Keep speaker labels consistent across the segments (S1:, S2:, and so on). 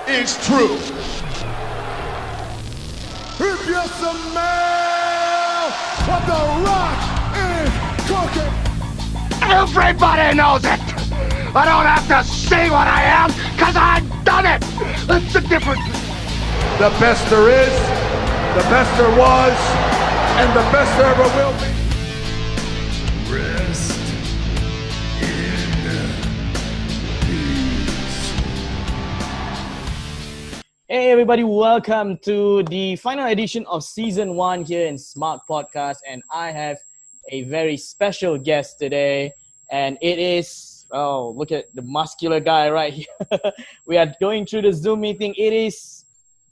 S1: is true. If you smell what The Rock is cooking, everybody knows it. I don't have to say what I am, because I've done it. That's the difference. The best there is, the best there was, and the best there ever will be. Rest in peace.
S2: Hey everybody, welcome to the final edition of Season 1 here in Smark Podcast, and I have a very special guest today, and it is, oh, look at the muscular guy right here. We are going through the Zoom meeting. It is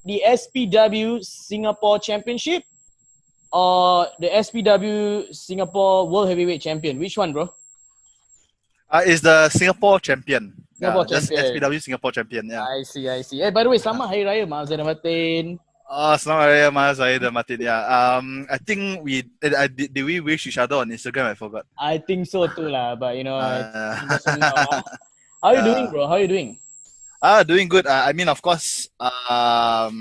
S2: the SPW Singapore Championship or the SPW Singapore World Heavyweight Champion. Which one, bro?
S3: Is the Singapore champion.
S2: Singapore
S3: Just
S2: champion.
S3: SPW Singapore champion, yeah.
S2: I see. Hey, by the way, selamat Hari Raya, Maaf Zainal Matin.
S3: Oh, selamat Hari Raya, Mas Zahid Martin. Yeah. I think did we wish each other on Instagram? I forgot.
S2: I think so too lah, but you know, how you doing, bro? How you doing?
S3: Doing good. I mean, of course, I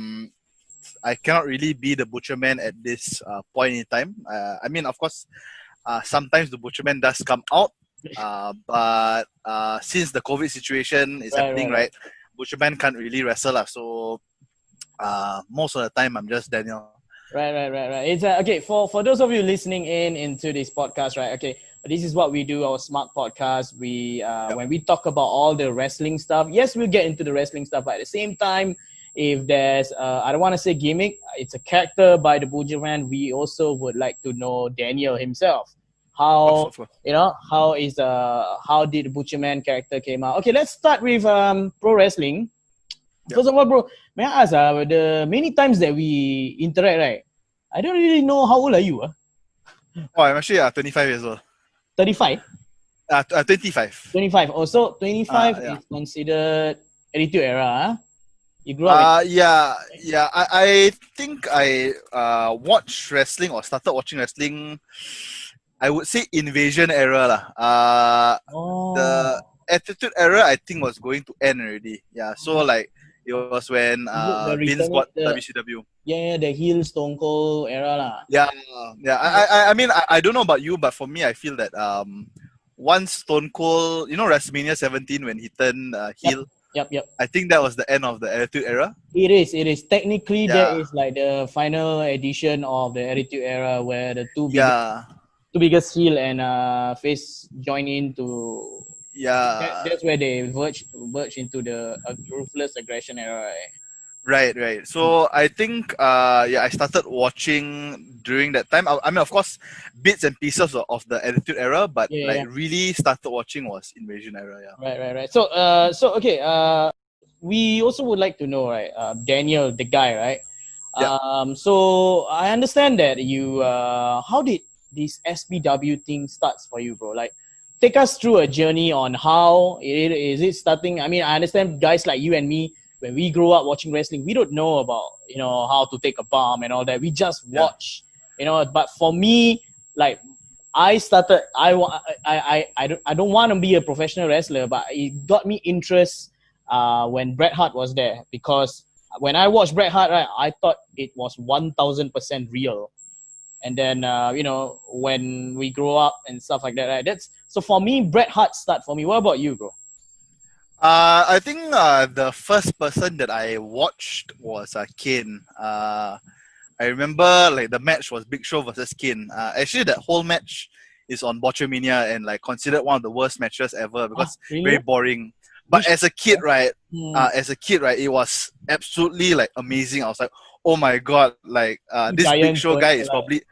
S3: cannot really be the butcherman at this point in time. I mean, of course, sometimes the butcherman does come out, but since the COVID situation is happening, right, butcherman can't really wrestle lah. So most of the time, I'm just Daniel.
S2: Right. It's okay for those of you listening into this podcast, right? Okay, this is what we do. Our Smart Podcast. We when we talk about all the wrestling stuff. Yes, we'll get into the wrestling stuff, but at the same time, if there's I don't want to say gimmick, it's a character by the butcherman. We also would like to know Daniel himself. How how did the butcherman character came out? Okay, let's start with pro wrestling. First of all, bro, may I ask, the many times that we interact, right? I don't really know how old are you?
S3: Oh, I'm actually 25 years old.
S2: 35?
S3: 25.
S2: 25. Oh, so 25 is considered Attitude Era, huh? You grew up
S3: Yeah. I think I watched wrestling or started watching wrestling, I would say Invasion Era lah. The Attitude Era, I think, was going to end already. Yeah, so like it was when Vince bought WCW.
S2: Yeah, the heel Stone Cold era lah.
S3: Yeah. I mean, I don't know about you, but for me, I feel that once Stone Cold, WrestleMania 17 when he turned heel.
S2: Yep.
S3: I think that was the end of the Attitude Era.
S2: It is. Technically, that is like the final edition of the Attitude Era where the two biggest heel and face join in to.
S3: Yeah.
S2: That's where they verge into the ruthless aggression era.
S3: Right. So I think I started watching during that time. I mean, of course, bits and pieces of the Attitude Era, but really started watching was Invasion Era. Yeah.
S2: Right. So okay. We also would like to know, right, Daniel, the guy, right?
S3: Yeah.
S2: So I understand that you. How did this SPW thing starts for you, bro? Like, take us through a journey on how it starting. I mean, I understand guys like you and me, when we grow up watching wrestling, we don't know about, how to take a bomb and all that. We just watch, but for me, like, I don't want to be a professional wrestler, but it got me interest when Bret Hart was there, because when I watched Bret Hart, right, I thought it was 1000% real. And then, when we grow up and stuff like that, right? So for me, Bret Hart start for me. What about you, bro?
S3: I think the first person that I watched was Kane. I remember like the match was Big Show versus Kane. Actually, that whole match is on Botchamania and like considered one of the worst matches ever because
S2: really?
S3: Very boring. But as a kid, right, it was absolutely like amazing. I was like, oh my god, like this Big Show guy is probably.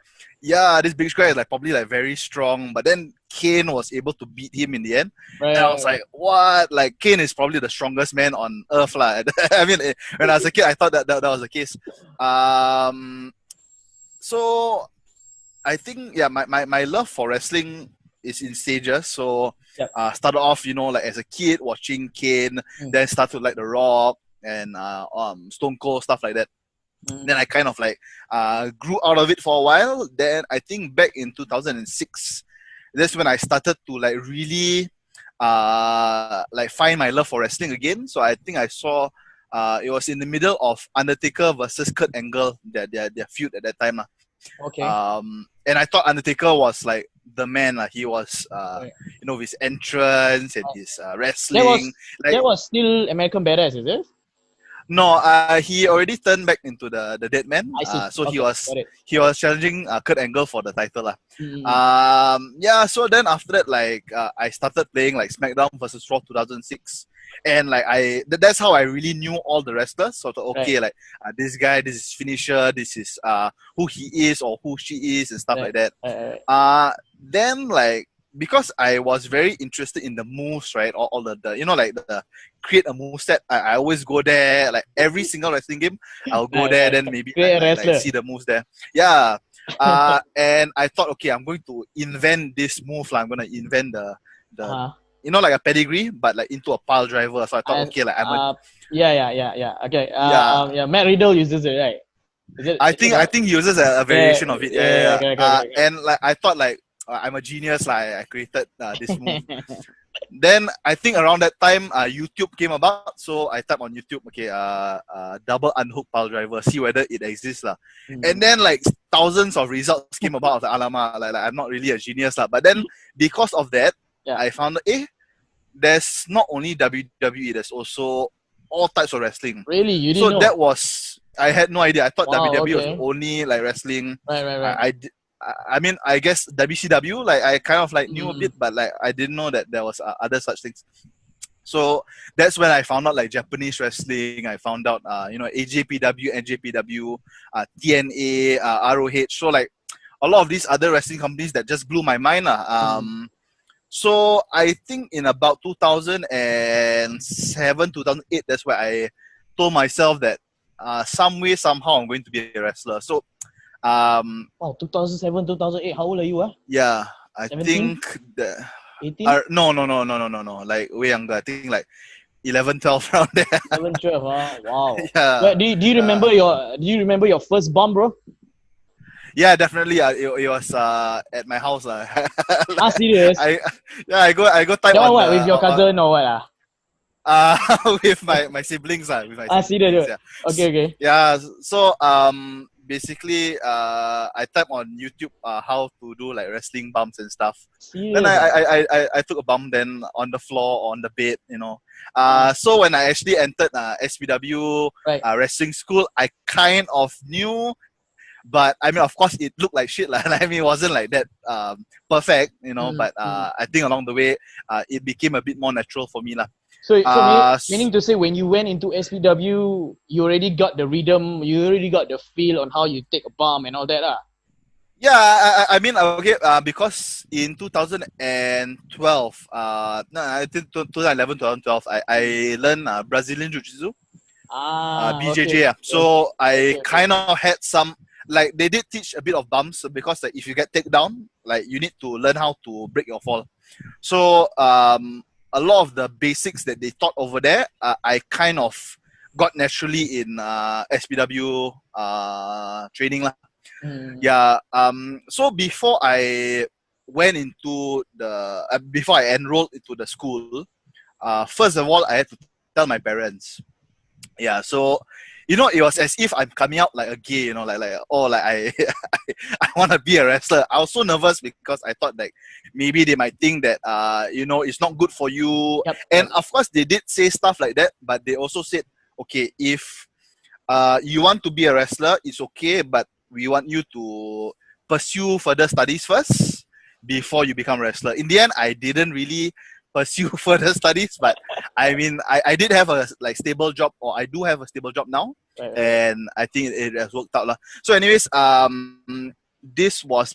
S3: Yeah, this Big Show guy is like probably like very strong, but then Kane was able to beat him in the end.
S2: Right,
S3: and I was like, what? Like Kane is probably the strongest man on earth lah. I mean, when I was a kid, I thought that was the case. So I think my love for wrestling is in stages. So started off, like as a kid watching Kane, then started like The Rock and Stone Cold, stuff like that. Then I kind of like grew out of it for a while. Then I think back in 2006, that's when I started to like really like find my love for wrestling again. So I think I saw it was in the middle of Undertaker versus Kurt Angle, their feud at that time.
S2: Okay.
S3: And I thought Undertaker was like the man. He was,
S2: Right.
S3: with his entrance and his
S2: That
S3: wrestling.
S2: was still American Badass, is it?
S3: No, he already turned back into the dead man.
S2: I see.
S3: So
S2: Okay, got it.
S3: he was challenging Kurt Angle for the title.
S2: Mm.
S3: So then after that, I started playing like SmackDown versus Raw 2006. And that's how I really knew all the wrestlers. So okay,
S2: Right.
S3: this guy, this is finisher, this is who he is or who she is and stuff like that. Then because I was very interested in the moves, right? All the the create a move set. I always go there, like every single wrestling game, I'll go there, then maybe see the moves there. Yeah. And I thought, okay, I'm going to invent this move. I'm going to invent the like a pedigree, but like into a pile driver. So I thought, okay, like
S2: yeah. Okay. Matt Riddle uses it, right?
S3: I think he uses a variation of it. Yeah.
S2: Okay.
S3: And like I thought, like I'm a genius. Like I created this move. Then I think around that time, YouTube came about. So I typed on YouTube, okay, double unhook pile driver, see whether it exists lah. And then like thousands of results came about. I was like, Alama, like I'm not really a genius lah. But then because of that, I found there's not only WWE, there's also all types of wrestling.
S2: Really, you didn't know?
S3: That was, I had no idea. I thought WWE was
S2: okay.
S3: only like wrestling.
S2: Right.
S3: I mean, I guess WCW, like I kind of like knew a bit, but like I didn't know that there was other such things. So that's when I found out like Japanese wrestling. I found out, AJPW, NJPW, TNA, ROH. So like a lot of these other wrestling companies that just blew my mind. So I think in about 2007, 2008, that's where I told myself that some way, somehow I'm going to be a wrestler. So
S2: 2007, 2008, how old are you?
S3: Yeah, I
S2: 17?
S3: think
S2: 18?
S3: No. Like way younger. I think like 11, 12 around there.
S2: 11, 12, wow.
S3: Yeah.
S2: Well, do you remember your first bomb, bro?
S3: Yeah, definitely. It was at my house.
S2: Serious?
S3: I go type
S2: that
S3: on
S2: what, with your cousin or what?
S3: With my siblings. With my siblings,
S2: serious?
S3: yeah.
S2: Okay.
S3: Yeah, so basically I type on YouTube how to do like wrestling bumps and stuff.
S2: Serious?
S3: Then I took a bump then on the floor, on the bed, So when I actually entered SPW wrestling school, I kind of knew, but I mean, of course, it looked like shit. I mean, it wasn't like that perfect, but I think along the way, it became a bit more natural for me.
S2: So meaning to say, when you went into SPW, you already got the rhythm, you already got the feel on how you take a bomb and all that.
S3: Yeah, I mean, okay, because in 2012, I think 2011, 2012, I learned Brazilian Jiu-Jitsu, BJJ.
S2: Okay.
S3: So I kind of had some, like they did teach a bit of bumps because like, if you get taken down, like you need to learn how to break your fall. So a lot of the basics that they taught over there, I kind of got naturally in SPW training lah. Yeah. So before I went into before I enrolled into the school, first of all I had to tell my parents. Yeah. So it was as if I'm coming out like a gay, I want to be a wrestler. I was so nervous because I thought like maybe they might think that it's not good for you.
S2: Yep.
S3: And of course they did say stuff like that, but they also said, okay, if you want to be a wrestler, it's okay, but we want you to pursue further studies first before you become a wrestler. In the end, I didn't really pursue further studies, but I mean, I did have a stable job, or I do have a stable job now, and I think it has worked out lah. So, anyways, this was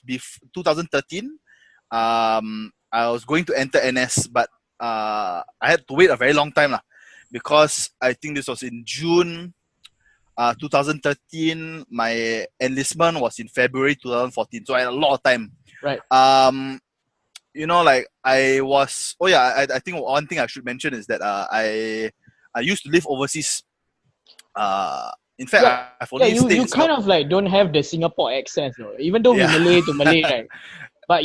S3: 2013. I was going to enter NS, but I had to wait a very long time lah, because I think this was in June 2013. My enlistment was in February 2014, so I had a lot of time.
S2: Right.
S3: I was. Oh yeah, I think one thing I should mention is that I used to live overseas. In fact, I've only stayed.
S2: You kind of like don't have the Singapore accent, even though we Malay to Malay, right? But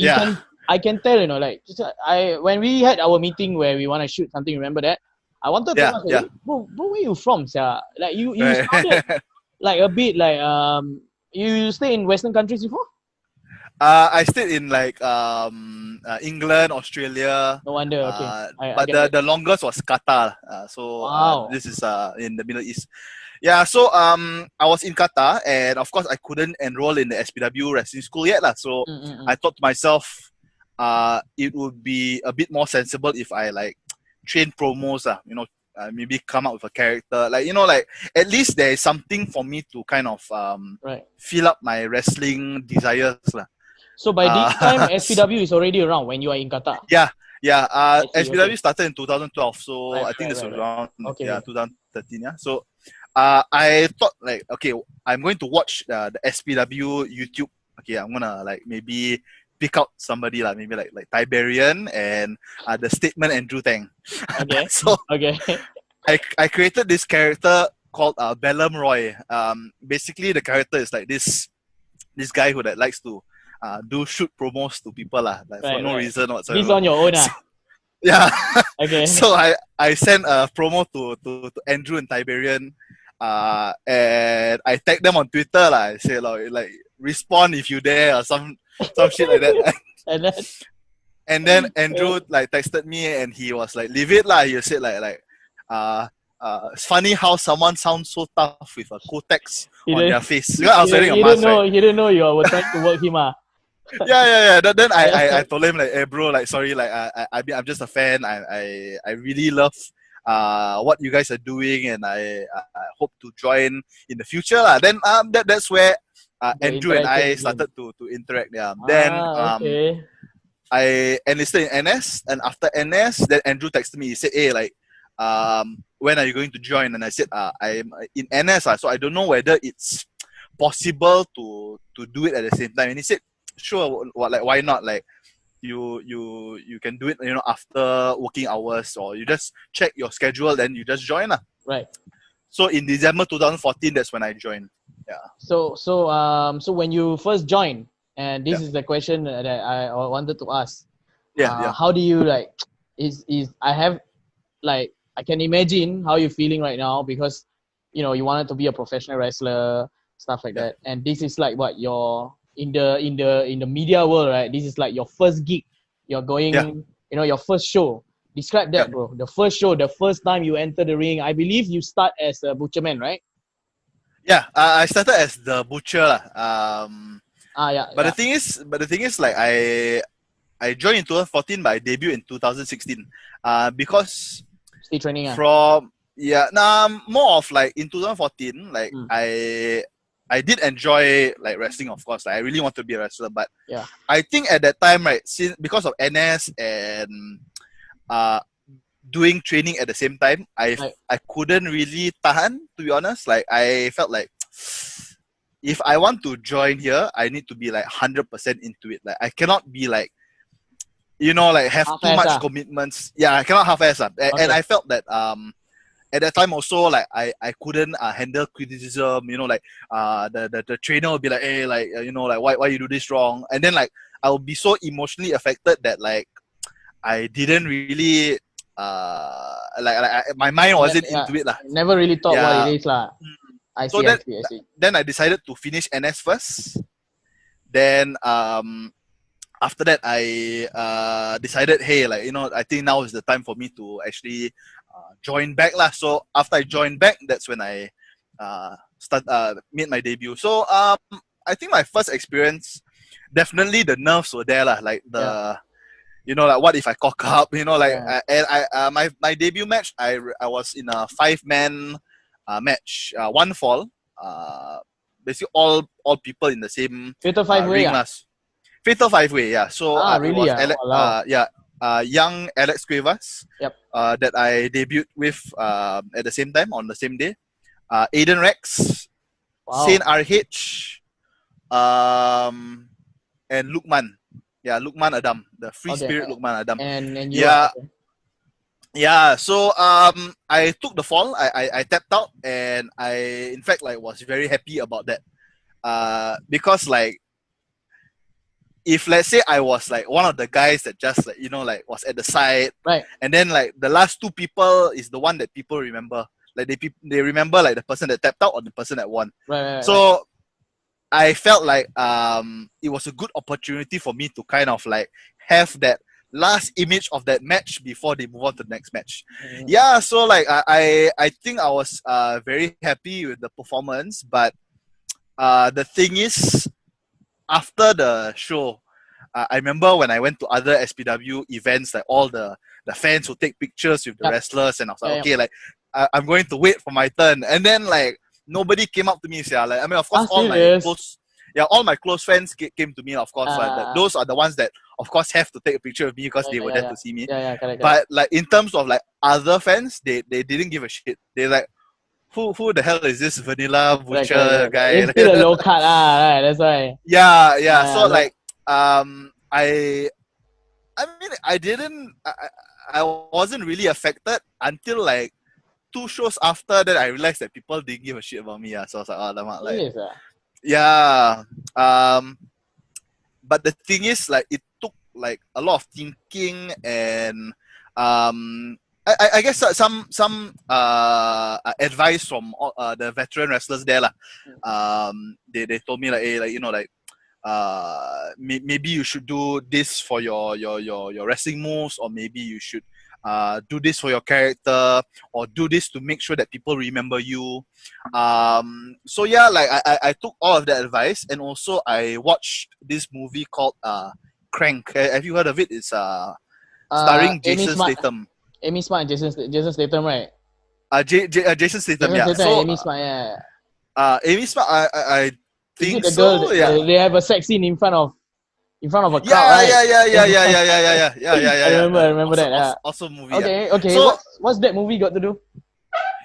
S2: I can tell, when we had our meeting where we want to shoot something, remember that? I wanted to ask, bro, where you from, sir? Like you
S3: Right.
S2: sounded like a bit like you stay in Western countries before?
S3: I stayed in like England, Australia.
S2: No wonder. Okay, I
S3: But
S2: get it.
S3: the longest was Qatar.
S2: Wow.
S3: This is in the Middle East. Yeah, so I was in Qatar, and of course I couldn't enroll in the SPW wrestling school yet, lah. So I thought to myself, it would be a bit more sensible if I like train promos, maybe come up with a character, like like at least there is something for me to kind of
S2: Right.
S3: fill up my wrestling desires, lah.
S2: So by this time, SPW is already around when you are in Qatar.
S3: Yeah.
S2: Okay.
S3: SPW started in 2012, so
S2: Right,
S3: I think this was around 2013. Yeah, so I thought like, okay, I'm going to watch the SPW YouTube. Okay, I'm gonna like maybe pick out somebody like maybe like Tiberian and the Statement Andrew Tang.
S2: Okay.
S3: So
S2: Okay.
S3: I created this character called Bellum Roy. Basically the character is like this guy who that likes to do shoot promos to people like for no reason whatsoever.
S2: This on your own,
S3: so, yeah.
S2: Okay.
S3: So I sent a promo to Andrew and Tiberian, and I tagged them on Twitter I say like respond if you dare or some shit like that. And then Andrew like texted me and he was like, leave it lah. He said like it's funny how someone sounds so tough with a Kotex on their face. Because I was wearing a mask.
S2: He didn't know you were trying to work him.
S3: Yeah. Then I told him like, hey bro, like sorry, like I'm just a fan. I really love what you guys are doing, and I hope to join in the future. Then that's where Andrew and I started to interact. Yeah. Then
S2: okay.
S3: I enlisted in NS, and after NS, then Andrew texted me. He said, hey, like when are you going to join? And I said, I'm in NS, so I don't know whether it's possible to do it at the same time. And he said, sure, like why not? Like you can do it, after working hours, or you just check your schedule, then you just join.
S2: Right.
S3: So in December 2014, that's when I joined. Yeah.
S2: So when you first joined, and this is the question that I wanted to ask.
S3: Yeah.
S2: How do you like? I have like I can imagine how you're feeling right now, because you wanted to be a professional wrestler, stuff like that, and this is like what you're in the media world, right? This is like your first gig. You're going, your first show. Describe that, bro. The first show, the first time you enter the ring. I believe you start as a butcherman, right?
S3: Yeah, I started as the butcher. But the thing is, like I joined in 2014, but I debuted in 2016. Because
S2: stay training.
S3: More of like in 2014, like I did enjoy like wrestling, of course. Like, I really want to be a wrestler, but I think at that time, right, because of NS and doing training at the same time, I couldn't really tahan, to be honest. Like I felt like if I want to join here, I need to be like 100% into it. Like I cannot be like, like have too much commitments. Yeah, I cannot half-ass. And I felt that at that time also, like I couldn't handle criticism. Like the trainer would be like, hey, like like why you do this wrong, and then like I would be so emotionally affected that like I didn't really my mind wasn't into it lah.
S2: Never really thought what it is lah. I see.
S3: Then I decided to finish NS first. Then after that I decided, hey, like I think now is the time for me to actually join back lah. So after I joined back, that's when I made my debut. So I think my first experience, definitely the nerves were there lah. Like the like what if I cock up? My debut match, I was in a 5-man match, one fall. Basically all people in the same
S2: Fatal 5-way
S3: ring last. Fatal 5-way, yeah. So
S2: really?
S3: It was young Alex Cuevas that I debuted with at the same time on the same day. Aiden Rex, Saint RH, and Lukman. Yeah, Lukman Adam, the free spirit Lukman Adam.
S2: And you
S3: yeah. So I took the fall. I tapped out, and I in fact like was very happy about that. Because like if let's say I was like one of the guys that just like, like was at the side,
S2: Right.
S3: and then like the last two people is the one that people remember. Like they remember like the person that tapped out or the person that won.
S2: Right.
S3: So I felt like it was a good opportunity for me to kind of like have that last image of that match before they move on to the next match.
S2: Mm.
S3: Yeah, so like I think I was very happy with the performance, but the thing is, after the show, I remember when I went to other SPW events, like all the fans would take pictures with the wrestlers, and I was like, okay, like I'm going to wait for my turn, and then like nobody came up to me. So, like, I mean, of course, all my close friends came to me. Of course, those are the ones that, of course, have to take a picture of me because they were there to see me.
S2: Correct.
S3: But like in terms of like other fans, they didn't give a shit. They like, who the hell is this vanilla butcher guy?
S2: It's still a low cut, right? That's why.
S3: Yeah. So like, I mean, I wasn't really affected until like 2 shows after that. I realized that people didn't give a shit about me. So I was like, oh, like, yeah. But the thing is, like, it took like a lot of thinking, and I guess some advice from the veteran wrestlers there lah. They told me like, hey, like, like, maybe you should do this for your wrestling moves, or maybe you should do this for your character, or do this to make sure that people remember you. So yeah, like I took all of that advice, and also I watched this movie called Crank. Have you heard of it? It's starring Jason Statham.
S2: Amy Smart and Jason Statham, right?
S3: Jason Statham, yeah. So
S2: Amy Smart, yeah.
S3: Amy Smart, I think
S2: the
S3: so.
S2: Girl,
S3: yeah.
S2: They have a sex scene in front of a crowd, right?
S3: Yeah.
S2: I remember that. Yeah.
S3: Awesome movie.
S2: Okay,
S3: yeah.
S2: okay.
S3: So,
S2: what's that movie got to do?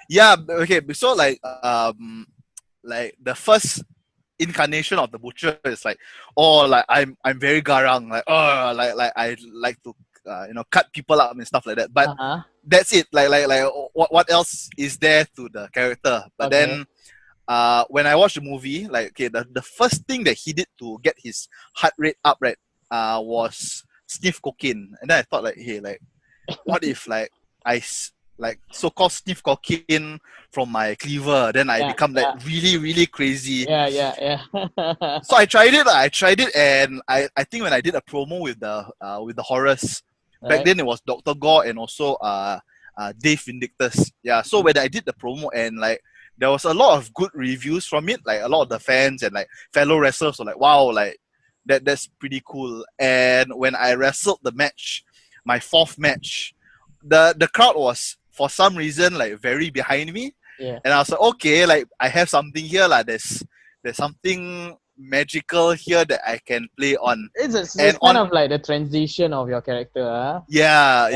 S3: Yeah, okay. So like the first incarnation of the butcher is like, oh, like I'm very garang, like, oh, like I like to cut people up and stuff like that. But that's it. Like what else is there to the character? But then when I watched the movie, like, okay, the first thing that he did to get his heart rate up, right, was sniff cocaine. And then I thought, like, hey, like, what if like I like so-called sniff cocaine from my cleaver, then I become like really, really crazy.
S2: Yeah.
S3: So I tried it, and I think when I did a promo with the Horrors, back then it was Dr. Gore and also Dave Vindictus. Yeah, so when I did the promo, and like there was a lot of good reviews from it, like a lot of the fans and like fellow wrestlers were like, wow, like that's pretty cool. And when I wrestled the match, my 4th match, the crowd was for some reason like very behind me.
S2: Yeah.
S3: And I was like, okay, like I have something here, like there's something magical here that I can play on.
S2: It's kind of like the transition of your character, huh?
S3: Yeah.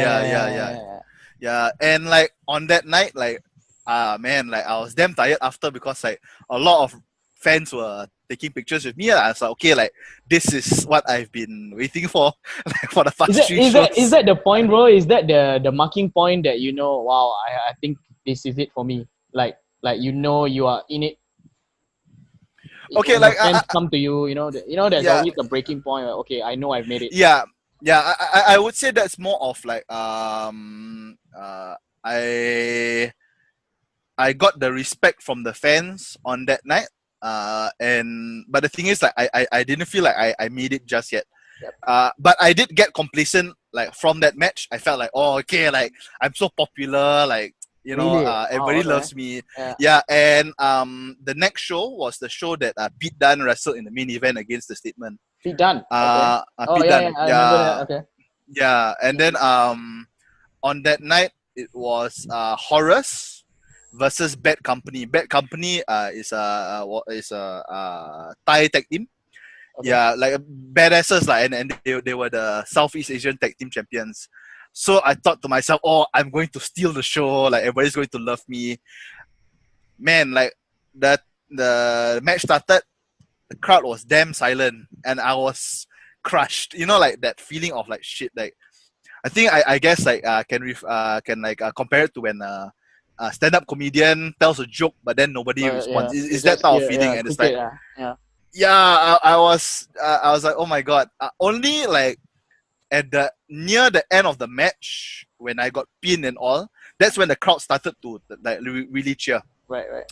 S3: And like on that night, like man, like I was damn tired after, because like a lot of fans were taking pictures with me. I was like, okay, like this is what I've been waiting for, like, for the past 3 shows.
S2: Is that the point, bro? Is that the marking point that wow, I think this is it for me? Like you are in it.
S3: Okay,
S2: when
S3: like
S2: fans come to you, there's always a breaking point. Like, okay, I know I've made it.
S3: Yeah. I would say that's more of like I got the respect from the fans on that night. But the thing is, like, I didn't feel like I made it just yet.
S2: Yep.
S3: But I did get complacent, like, from that match. I felt like, oh, okay, like I'm so popular, like,
S2: Really?
S3: everybody loves me. Yeah. And the next show was the show that Pete Dunne wrestled in the main event against the Statement.
S2: Pete Dunne. Okay.
S3: Pete Dunne.
S2: I remember that. Okay.
S3: Yeah, and then on that night it was Horrors versus Bad Company. Bad Company is a Thai tag team. Okay. Yeah, like badasses, like, and they were the Southeast Asian tag team champions. So I thought to myself, oh, I'm going to steal the show. Like, everybody's going to love me. Man, like the match started, the crowd was damn silent, and I was crushed. Like that feeling of like shit. Like, I think I guess like can compare it to when a stand-up comedian tells a joke, but then nobody responds. Is that type of feeling? And it's like, Yeah, I was like, oh my god. Only like at the near the end of the match when I got pinned and all, that's when the crowd started to like really cheer.
S2: Right, right.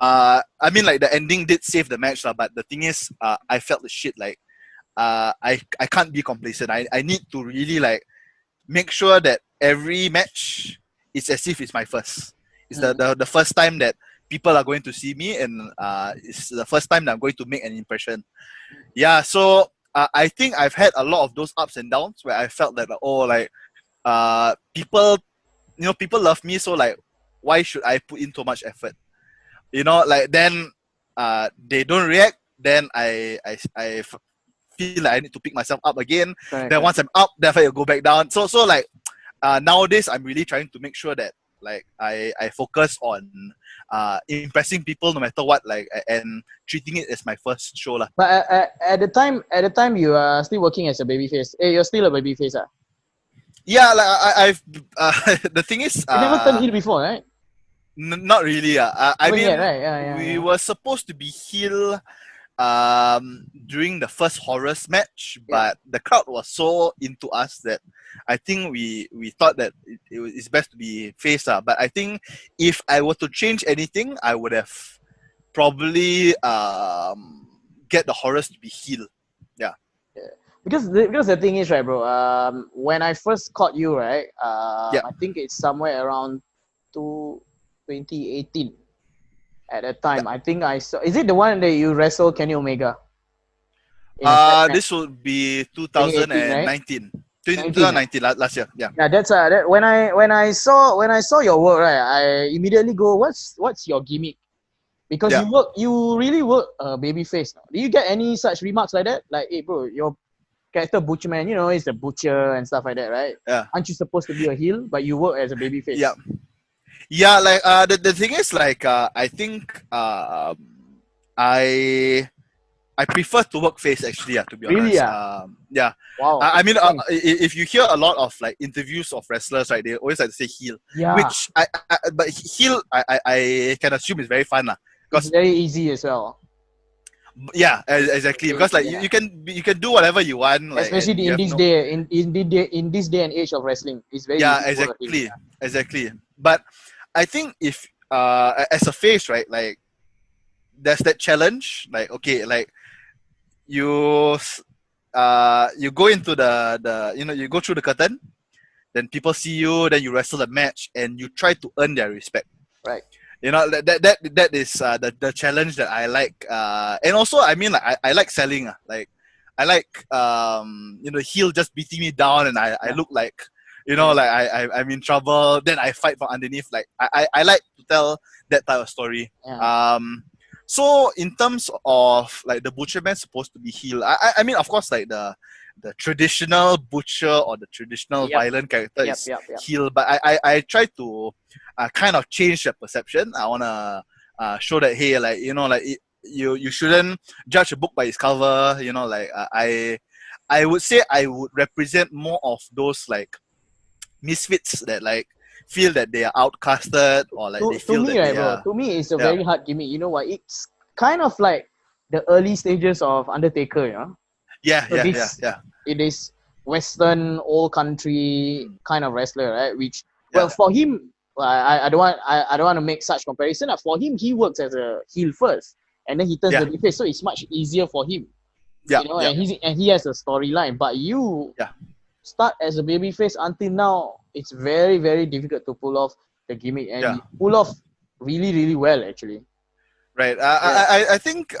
S3: I mean like the ending did save the match lah, but the thing is, I felt the shit like I can't be complacent. I need to really like make sure that every match is as if it's my first. It's the first time that people are going to see me, and it's the first time that I'm going to make an impression. Yeah, so I think I've had a lot of those ups and downs where I felt that people, people love me, so like why should I put in so much effort? Like then they don't react, then I feel like I need to pick myself up again.
S2: Correct,
S3: Then once I'm up, then I go back down. So like nowadays I'm really trying to make sure that like I focus on impressing people no matter what, like, and treating it as my first show lah.
S2: But at the time you are still working as a babyface. You're still a babyface, ah?
S3: Yeah, like I've the thing is,
S2: You never turned heel before, right?
S3: not really. I mean,
S2: yet, right? Yeah,
S3: we were supposed to be heel during the first Horus match, but the crowd was so into us that I think we thought that it's best to be face. But I think if I were to change anything, I would have probably get the Horus to be heel. Yeah.
S2: Because the thing is, right, bro, when I first caught you, right, I think it's somewhere around 2018. At that time, I think I saw. Is it the one that you wrestled Kenny Omega?
S3: This would be 2019. 2019 last year. Yeah.
S2: Yeah, that's that, when I saw your work, right, I immediately go, what's your gimmick? Because you really work baby face. Do you get any such remarks like that? Like, hey bro, your character Butcherman, is the butcher and stuff like that, right?
S3: Yeah.
S2: Aren't you supposed to be a heel, but you work as a baby face?
S3: Yeah. Yeah, like the thing is like I think I prefer to work face actually, to be honest.
S2: Really?
S3: Yeah.
S2: Wow.
S3: I mean, if you hear a lot of like interviews of wrestlers, right, they always like to say heel.
S2: Yeah.
S3: Which but heel I can assume is very fun
S2: because it's very easy as well.
S3: Yeah, exactly. Because like you can do whatever you want. Like,
S2: especially in this day and age of wrestling, it's very easy
S3: exactly. But I think if as a face, right, like there's that challenge. Like okay, like you go into the you go through the curtain, then people see you, then you wrestle a match, and you try to earn their respect.
S2: Right.
S3: That is the challenge that I like. And also I mean like I like selling. Like I like heel just beating me down, and I look like. Like I'm in trouble. Then I fight from underneath. Like I like to tell that type of story.
S2: Yeah.
S3: So in terms of like the butcherman supposed to be heel. I mean of course like the traditional butcher or the traditional violent character is heel. But I try to kind of change that perception. I wanna show that hey like you shouldn't judge a book by its cover. Like I would say I would represent more of those like misfits that like feel that they are outcasted or like they feel that they are.
S2: To me, it's a very hard gimmick. You know what? It's kind of like the early stages of Undertaker.
S3: Yeah.
S2: It is Western old country kind of wrestler, right? Which for him, I don't want to make such comparison. For him, he works as a heel first, and then he turns the face, so it's much easier for him. And he has a storyline. But you start as a babyface until now, it's very, very difficult to pull off the gimmick, and you pull off really, really well actually.
S3: Right. I think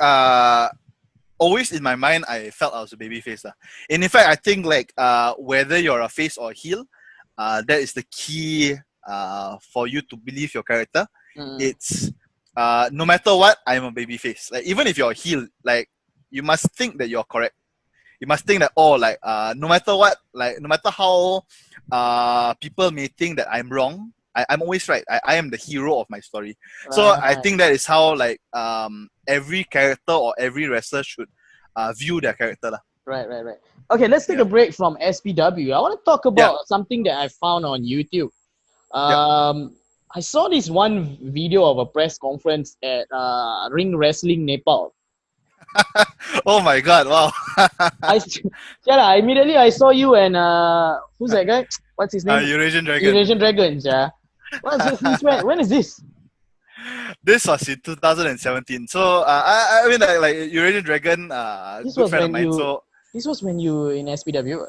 S3: always in my mind I felt I was a babyface. And in fact I think like whether you're a face or a heel, that is the key for you to believe your character. It's no matter what, I'm a babyface. Like even if you're a heel, like you must think that you're correct. You must think that no matter what, like no matter how people may think that I'm wrong, I'm always right. I am the hero of my story. Right. So I think that is how like every character or every wrestler should view their character.
S2: Right. Okay, let's take a break from SPW. I want to talk about something that I found on YouTube. I saw this one video of a press conference at Ring Wrestling Nepal.
S3: Oh my god! Wow.
S2: Immediately I saw you and who's that guy? What's his name?
S3: Eurasian Dragon.
S2: Eurasian Dragons. Yeah. Since when is this?
S3: This was in 2017. So I mean like Eurasian Dragon,
S2: This
S3: good
S2: was
S3: friend of
S2: when
S3: mine.
S2: you.
S3: So
S2: This was when you in SPW.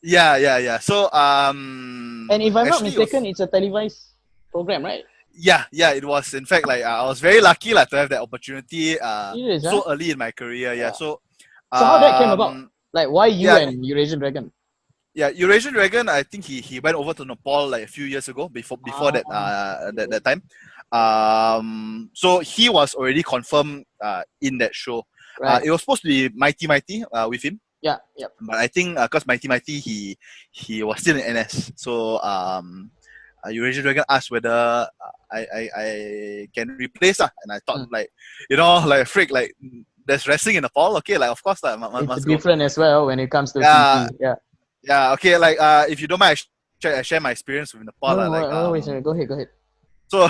S3: yeah. So
S2: And if I'm not
S3: actually
S2: mistaken, it's a televised program, right?
S3: yeah, it was. In fact, like I was very lucky like to have that opportunity
S2: Serious,
S3: so
S2: huh?
S3: early in my career. Yeah. So
S2: So how that came about? Like why you
S3: yeah,
S2: and Eurasian Dragon?
S3: yeah, Eurasian Dragon. I think he went over to Nepal like a few years ago. Before that that time. So he was already confirmed in that show.
S2: Right.
S3: It was supposed to be Mighty with him.
S2: Yeah. Yep.
S3: But I think because Mighty he was still in NS. So Eurasian Dragon asked whether I can replace and I thought like like freak like there's wrestling in Nepal. Okay, like of course like
S2: It's
S3: must
S2: different
S3: go.
S2: as well when it comes to
S3: Yeah.
S2: TV.
S3: Yeah. Okay. Like if you don't mind, I share my experience with Nepal.
S2: Wait, go ahead.
S3: So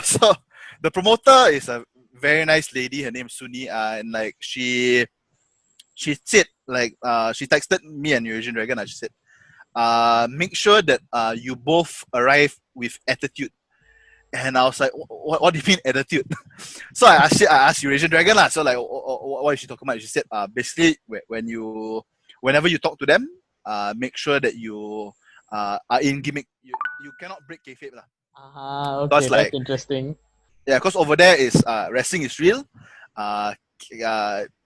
S3: the promoter is a very nice lady. Her name's Suni. And like she said like she texted me and Eurasian Dragon. She said, make sure that you both arrive with attitude. And I was like, what do you mean attitude? So I asked Eurasian Dragon lah. So like, what is she talking about? She said, basically whenever you talk to them, make sure that you are in gimmick. You cannot break kayfabe lah.
S2: Okay, that's interesting.
S3: Yeah, because over there is wrestling is real.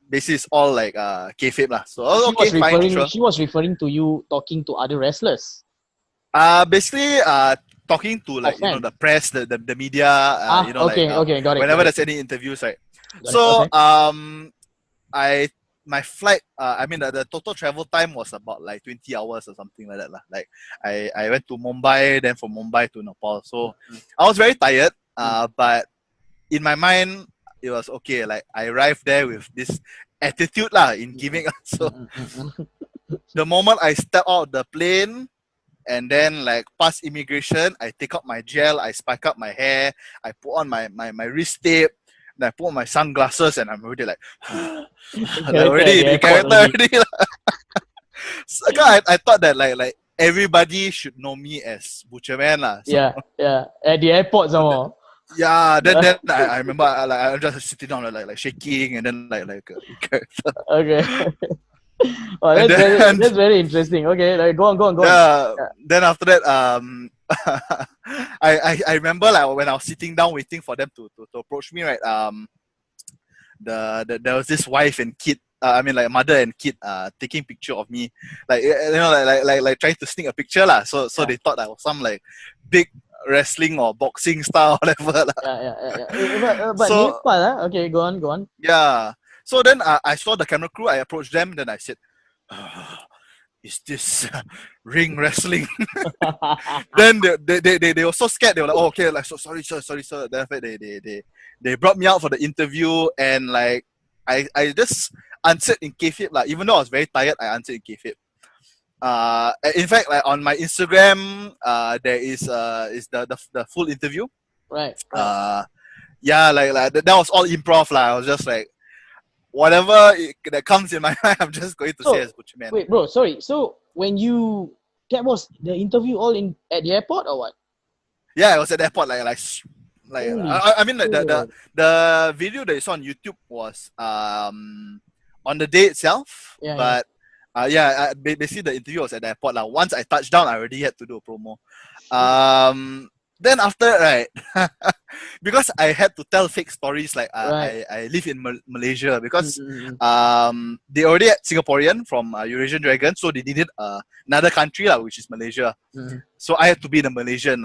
S3: Basically it's all like kayfabe lah. So fine, sure.
S2: She was referring to you talking to other wrestlers.
S3: Basically talking to like the press, the media.
S2: Okay, got it.
S3: Whenever there's any interviews, right? So my flight, I mean the total travel time was about like 20 hours or something like that lah. Like I went to Mumbai, then from Mumbai to Nepal. So I was very tired. But in my mind it was okay. Like I arrived there with this attitude lah in giving. So the moment I step out of the plane and then like past immigration, I take out my gel, I spike up my hair, I put on my wrist tape, then I put on my sunglasses, and I'm already like already the character already. So I thought that like everybody should know me as Butcherman lah. So,
S2: yeah. At the airport some more.
S3: Yeah, then I remember I'm just sitting down like shaking and then like character.
S2: Okay. Oh, that's very interesting. Okay, like go on.
S3: Yeah. Then after that, I remember like when I was sitting down waiting for them to approach me, right? There was this wife and kid. I mean like mother and kid taking picture of me, like like trying to sneak a picture lah. So they thought I was some like big wrestling or boxing star or whatever lah.
S2: Yeah. But
S3: So
S2: okay, go on.
S3: yeah. So then I saw the camera crew. I approached them. Then I said, "Is this ring wrestling?" Then they were so scared. They were like, "Oh, okay, like so sorry, sir." Then after they brought me out for the interview, and like I just answered in kayfabe lah. Even though I was very tired, I answered in kayfabe. In fact, like on my Instagram, there is the full interview.
S2: Right.
S3: Yeah, like that was all improv lah. I was just like, whatever that comes in my mind, I'm just going to say as Butcherman.
S2: Wait, bro, sorry. So when that was the interview all at the airport or what?
S3: Yeah, it was at the airport. Like I mean, like the video that you saw on YouTube was on the day itself. But basically the interview was at the airport. Like once I touched down, I already had to do a promo. Then after right, because I had to tell fake stories like I live in Malaysia because they already had Singaporean from Eurasian Dragon, so they needed another country which is Malaysia. So I had to be the Malaysian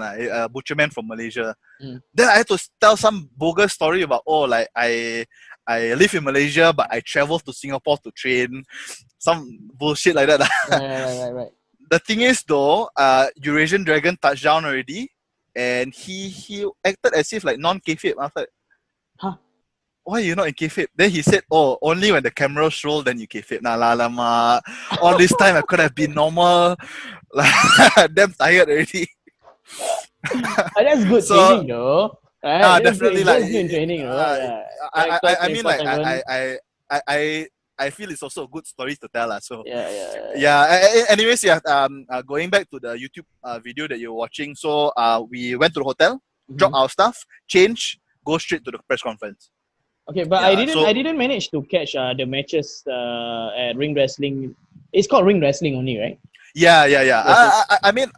S3: Butcherman from Malaysia. Then I had to tell some bogus story about like I live in Malaysia but I travel to Singapore to train, some bullshit like that.
S2: Right.
S3: The thing is though, Eurasian Dragon touched down already. And he acted as if like non-kayfabe. I was like,
S2: huh?
S3: Why you not in kayfabe? Then he said, oh, only when the cameras roll, then you kayfabe. Nah, lama. All this time I could have been normal. Like, damn tired already.
S2: That's good training though. Right?
S3: Definitely
S2: that's good training though.
S3: I mean like I I feel it's also a good story to tell. So
S2: Yeah.
S3: anyways, going back to the YouTube video that you're watching. So we went to the hotel, dropped our stuff, change, go straight to the press conference.
S2: Okay, but
S3: Yeah,
S2: I didn't manage to catch the matches at ring wrestling. It's called ring wrestling only, right?
S3: Yeah.
S2: Yes.
S3: I mean,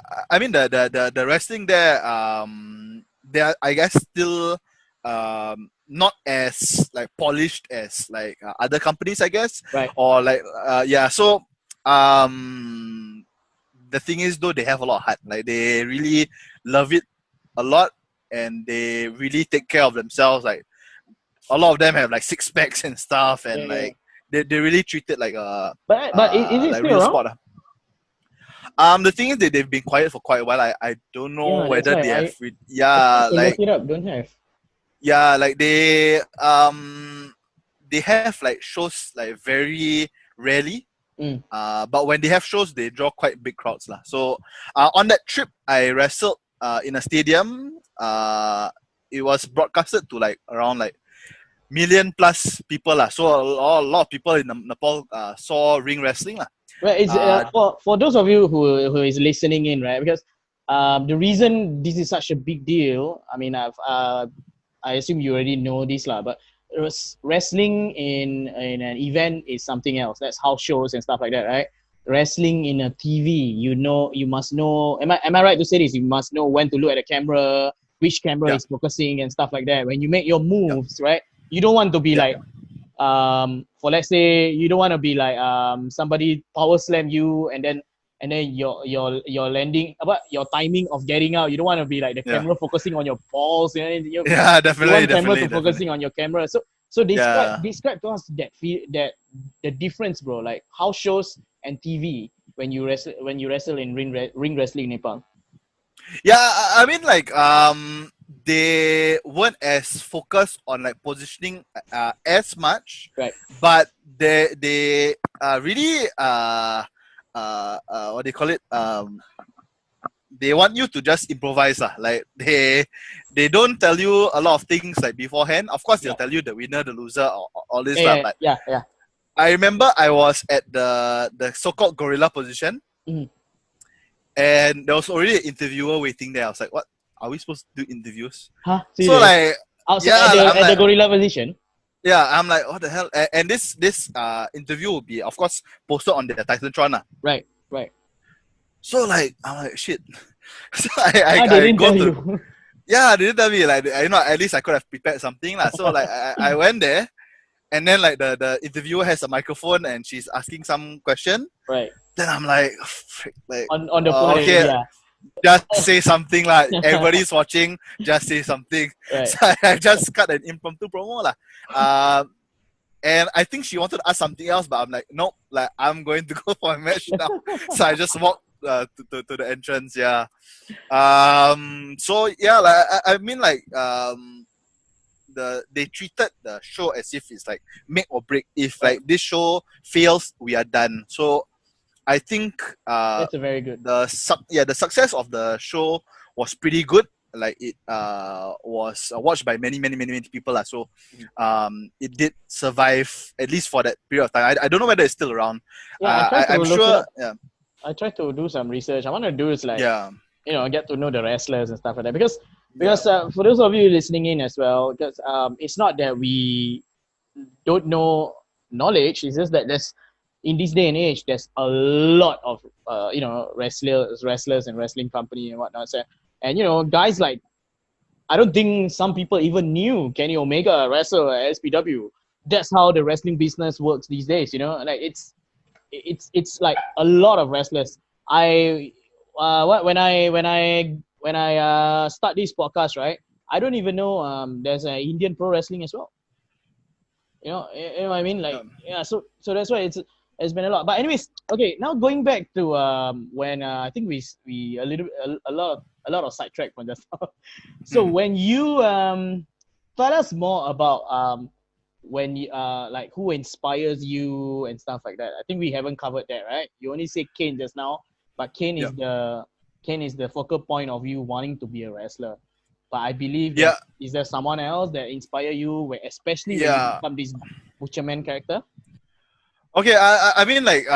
S3: the wrestling there, they are, I guess, still not as like polished as like other companies, I guess,
S2: Right.
S3: or like yeah. So the thing is, though, they have a lot of heart. Like they really love it a lot, and they really take care of themselves. Like a lot of them have like six packs and stuff, and
S2: Yeah.
S3: like they really treat it like a
S2: But is it
S3: like
S2: still
S3: real
S2: around?
S3: sport. The thing is that they've been quiet for quite a while. I don't know
S2: Yeah, that's
S3: whether
S2: why
S3: they have.
S2: I tried
S3: Yeah,
S2: to look
S3: like
S2: it up. Don't have.
S3: yeah, like they have like shows like very rarely.
S2: Mm.
S3: But when they have shows, they draw quite big crowds lah. So on that trip, I wrestled in a stadium. It was broadcasted to like around like million plus people lah. So a lot of people in Nepal saw ring wrestling lah.
S2: Well, it's for those of you who is listening in, right? Because the reason this is such a big deal, I mean, I assume you already know this lah, but wrestling in an event is something else. That's house shows and stuff like that, right? Wrestling in a TV, you must know. Am I right to say this? You must know when to look at the camera, which camera is focusing, and stuff like that. When you make your moves, right? You don't want to be like, for let's say you don't want to be like somebody power slam you and then your landing about your timing of getting out. You don't want to be like the camera focusing on your balls. You want camera to focusing on your camera. So describe to us that the difference, bro. Like house shows and TV when you wrestle in ring wrestling in Nepal.
S3: Yeah, I mean like they weren't as focused on like positioning as much,
S2: right?
S3: But they really what do you call it, they want you to just improvise lah. Like they don't tell you a lot of things like beforehand. Of course, they'll tell you the winner, the loser, all this lah. But
S2: yeah.
S3: I remember I was at the so-called gorilla position.
S2: Mm.
S3: And there was already an interviewer waiting there. I was like, what? Are we supposed to do interviews?
S2: Huh?
S3: Serious? So like,
S2: outside at the gorilla position?
S3: Yeah, I'm like, what the hell? And this interview will be, of course, posted on the Titantron.
S2: Right.
S3: So like, I'm like, shit. So I
S2: didn't
S3: go
S2: tell
S3: to,
S2: you.
S3: yeah, they didn't tell me. Like, at least I could have prepared something lah. So like, I went there, and then like the interviewer has a microphone and she's asking some question.
S2: Right.
S3: Then I'm like, frick, like
S2: on the fly,
S3: okay,
S2: yeah.
S3: Just say something like everybody's watching. Just say something.
S2: Right.
S3: So I just cut an impromptu promo lah. And I think she wanted to ask something else, but I'm like, nope. Like I'm going to go for a match now. So I just walked to the entrance. Yeah. So yeah, like I mean like they treated the show as if it's like make or break. If like this show fails, we are done. So I think
S2: that's a very good.
S3: The success of the show was pretty good. Like it was watched by many people. So it did survive at least for that period of time. I don't know whether it's still around.
S2: Yeah,
S3: I'm sure. Yeah.
S2: I tried to do some research. I want to do is like get to know the wrestlers and stuff like that because for those of you listening in as well, because it's not that we don't know knowledge. It's just that there's in this day and age, there's a lot of wrestlers and wrestling company and whatnot. So, and guys like, I don't think some people even knew Kenny Omega wrestle at SPW. That's how the wrestling business works these days. Like it's like a lot of wrestlers. When I start this podcast, right? I don't even know there's an Indian pro wrestling as well. You know what I mean? Like so that's why it's been a lot. But anyways, okay. Now going back to when I think we a lot of sidetrack from that stuff. So when you tell us more about when you like who inspires you and stuff like that. I think we haven't covered that, right? You only say Kane just now, but Kane is the focal point of you wanting to be a wrestler. But I believe is there someone else that inspire you, especially when you become this butcherman character?
S3: Okay, I mean like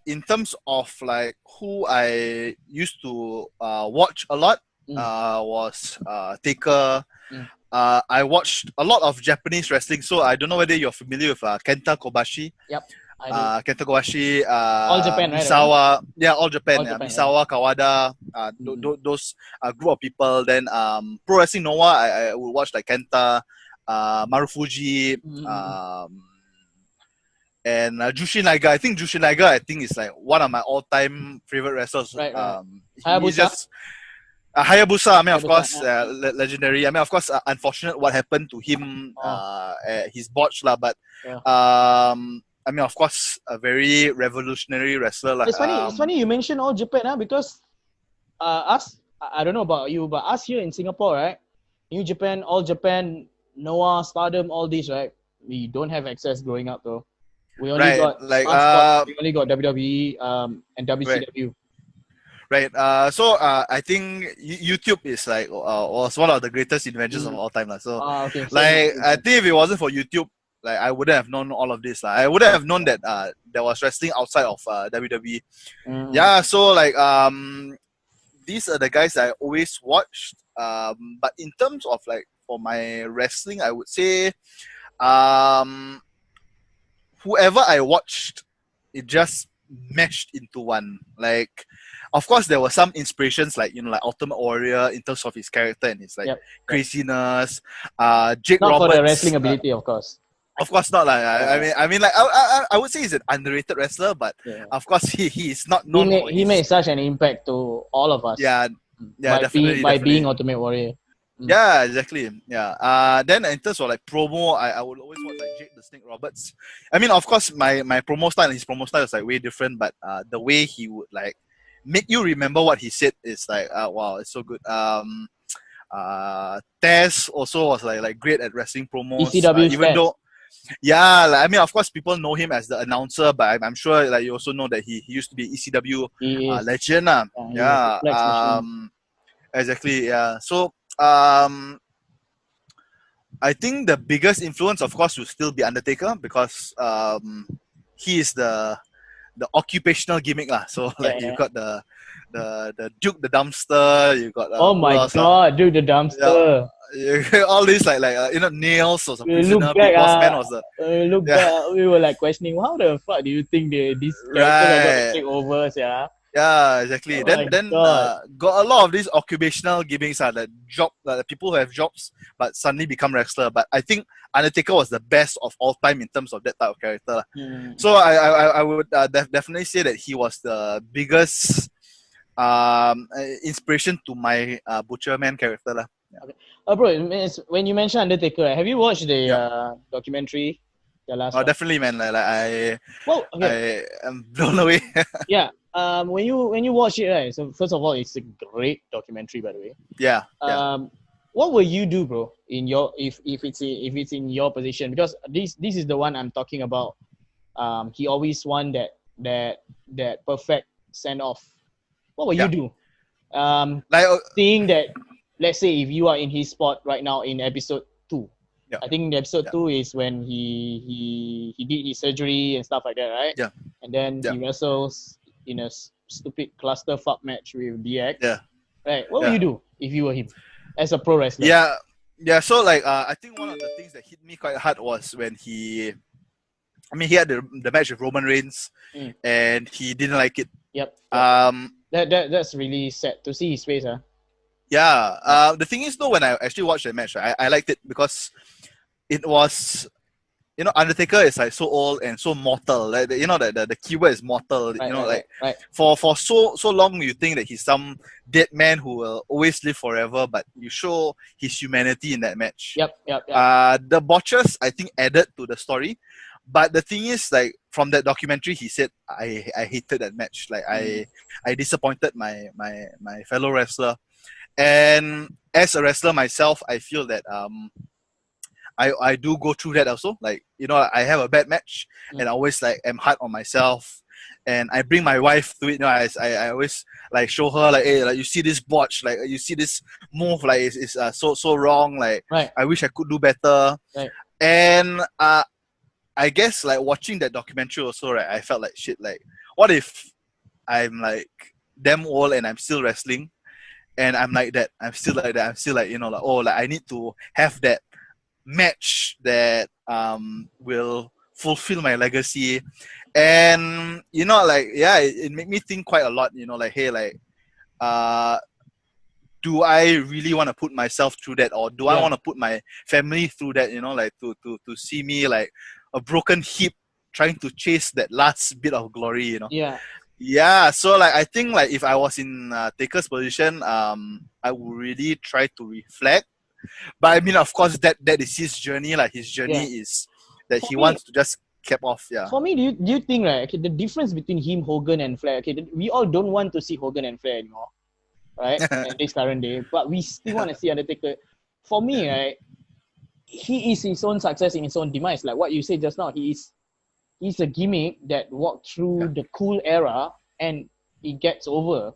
S3: in terms of like who I used to watch a lot was Taker.
S2: Mm.
S3: I watched a lot of Japanese wrestling, so I don't know whether you're familiar with Kenta Kobashi.
S2: Yep, I do.
S3: Kenta Kobashi,
S2: All Japan, right?
S3: Misawa, yeah, all Japan,
S2: All
S3: yeah,
S2: Japan, yeah.
S3: Misawa, Kawada, those group of people. Then Pro Wrestling Noah, I would watch like Kenta, Marufuji, and Jushin Liger. I think Jushin Liger, is like one of my all-time favorite wrestlers.
S2: Right.
S3: He's
S2: Hayabusa?
S3: just Hayabusa. I mean, of
S2: Hayabusa,
S3: course,
S2: yeah.
S3: legendary. I mean, of course, unfortunate what happened to him. His botch lah, but
S2: Yeah.
S3: I mean, of course, a very revolutionary wrestler lah.
S2: It's funny you mentioned all Japan, because us, I don't know about you, but us here in Singapore, right? New Japan, all Japan, Noah, Stardom, all these, right? We don't have access growing up though. We only
S3: Right,
S2: got
S3: like,
S2: Sport, we only got WWE and WCW.
S3: Right. So I think YouTube is like was one of the greatest inventions of all time lah. So
S2: Okay.
S3: like I think if it wasn't for YouTube, like I wouldn't have known all of this lah. I wouldn't have known that there was wrestling outside of WWE. Yeah. So like these are the guys I always watched. But in terms of like for my wrestling, I would say whoever I watched, it just meshed into one. Like, of course, there were some inspirations, like like Ultimate Warrior in terms of his character and his like craziness. Jake
S2: Not
S3: Roberts,
S2: for the wrestling ability, of course.
S3: Of course not. I mean, like I would say he's an underrated wrestler, but of course he is not known.
S2: He made such an impact to all of us.
S3: Yeah,
S2: definitely. By being Ultimate Warrior.
S3: Yeah, exactly. Yeah. Then in terms of like promo, I would always watch like Jake the Snake Roberts. I mean, of course, my promo style and his promo style is like way different, but the way he would like make you remember what he said is like wow, it's so good. Tess also was like great at wrestling promos. Even though, yeah, like, I mean, of course, people know him as the announcer, but I'm sure like you also know that he used to be ECW legend. Exactly. Yeah. So I think the biggest influence, of course, will still be Undertaker, because he is the occupational gimmick lah. So like you got the Duke the Dumpster, you got
S2: oh my god, Duke the Dumpster.
S3: All these like Nails was a prisoner. People's Man was
S2: look back, we were like questioning, how the fuck do you think these characters are gonna take over?
S3: Yeah, exactly. Then got a lot of these occupational gimmicks that people who have jobs but suddenly become wrestler. But I think Undertaker was the best of all time in terms of that type of character. So I would definitely say that he was the biggest inspiration to my butcherman character.
S2: Okay. Bro, when you mentioned Undertaker, have you watched the documentary? The last one?
S3: Definitely, man. I am blown away.
S2: Yeah. When you watch it, right? So first of all, it's a great documentary, by the way.
S3: Yeah.
S2: What will you do, bro? In your if it's in your position, because this is the one I'm talking about. He always won that perfect send off. What will you do? Seeing that, let's say if you are in his spot right now in episode 2. I think episode 2 is when he did his surgery and stuff like that, right?
S3: Yeah.
S2: And then he wrestles in a stupid clusterfuck match with DX.
S3: Yeah.
S2: Right. What would you do if you were him as a pro wrestler?
S3: Yeah. Yeah. So like I think one of the things that hit me quite hard was when he had the match with Roman Reigns and he didn't like it.
S2: Yep. That's really sad to see his face,
S3: Yeah. The thing is though, when I actually watched the match, I liked it because it was, Undertaker is like so old and so mortal. Like the keyword is mortal.
S2: Right.
S3: For so long you think that he's some dead man who will always live forever, but you show his humanity in that match.
S2: Yep.
S3: The botchers, I think, added to the story. But the thing is, like, from that documentary, he said, I hated that match. Like, I disappointed my fellow wrestler. And as a wrestler myself, I feel that I do go through that also. Like, I have a bad match and I always like am hard on myself. And I bring my wife to it. I always like show her like, hey, like you see this botch, like you see this move, like it's so wrong. Like I wish I could do better.
S2: Right.
S3: And I guess like watching that documentary also, right? I felt like shit. Like, what if I'm like damn old and I'm still wrestling, and I'm like that. I'm still like that. I'm still like, like, oh, like I need to have that match that will fulfill my legacy. And like, yeah, it made me think quite a lot. Like, hey, like, uh do I really want to put myself through that, or do I want to put my family through that? Like to see me like a broken hip trying to chase that last bit of glory. Yeah, so like I think like if I was in Taker's position, I would really try to reflect. But I mean, of course, that is his journey. Like his journey is that
S2: For
S3: he
S2: me,
S3: wants to just cap off. Yeah.
S2: For me, do you think, right? Okay, the difference between him, Hogan, and Flair. Okay, we all don't want to see Hogan and Flair anymore, right? At this current day, but we still want to see Undertaker. For me, right, he is his own success in his own demise. Like what you said just now, he's a gimmick that walked through the cool era and he gets over.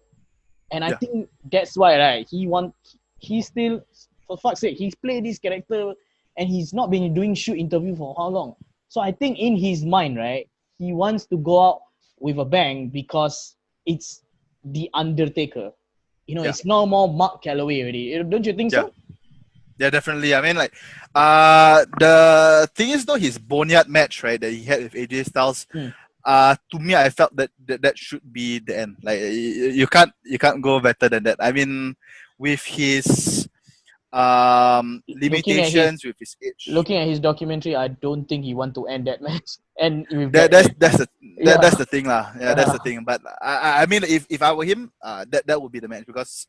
S2: And I think that's why, right? He still, for fuck's sake, he's played this character and he's not been doing shoot interview for how long? So I think in his mind, right, he wants to go out with a bang because it's the Undertaker. It's no more Mark Calloway already. Don't you think so?
S3: Yeah, definitely. I mean, like, the thing is though, his boneyard match, right, that he had with AJ Styles, to me, I felt that should be the end. Like, you can't go better than that. I mean, with his limitations, with his age.
S2: Looking at his documentary, I don't think he want to end that match. And with
S3: that's the thing, lah. Yeah, that's the thing. But I mean, if I were him, that would be the match, because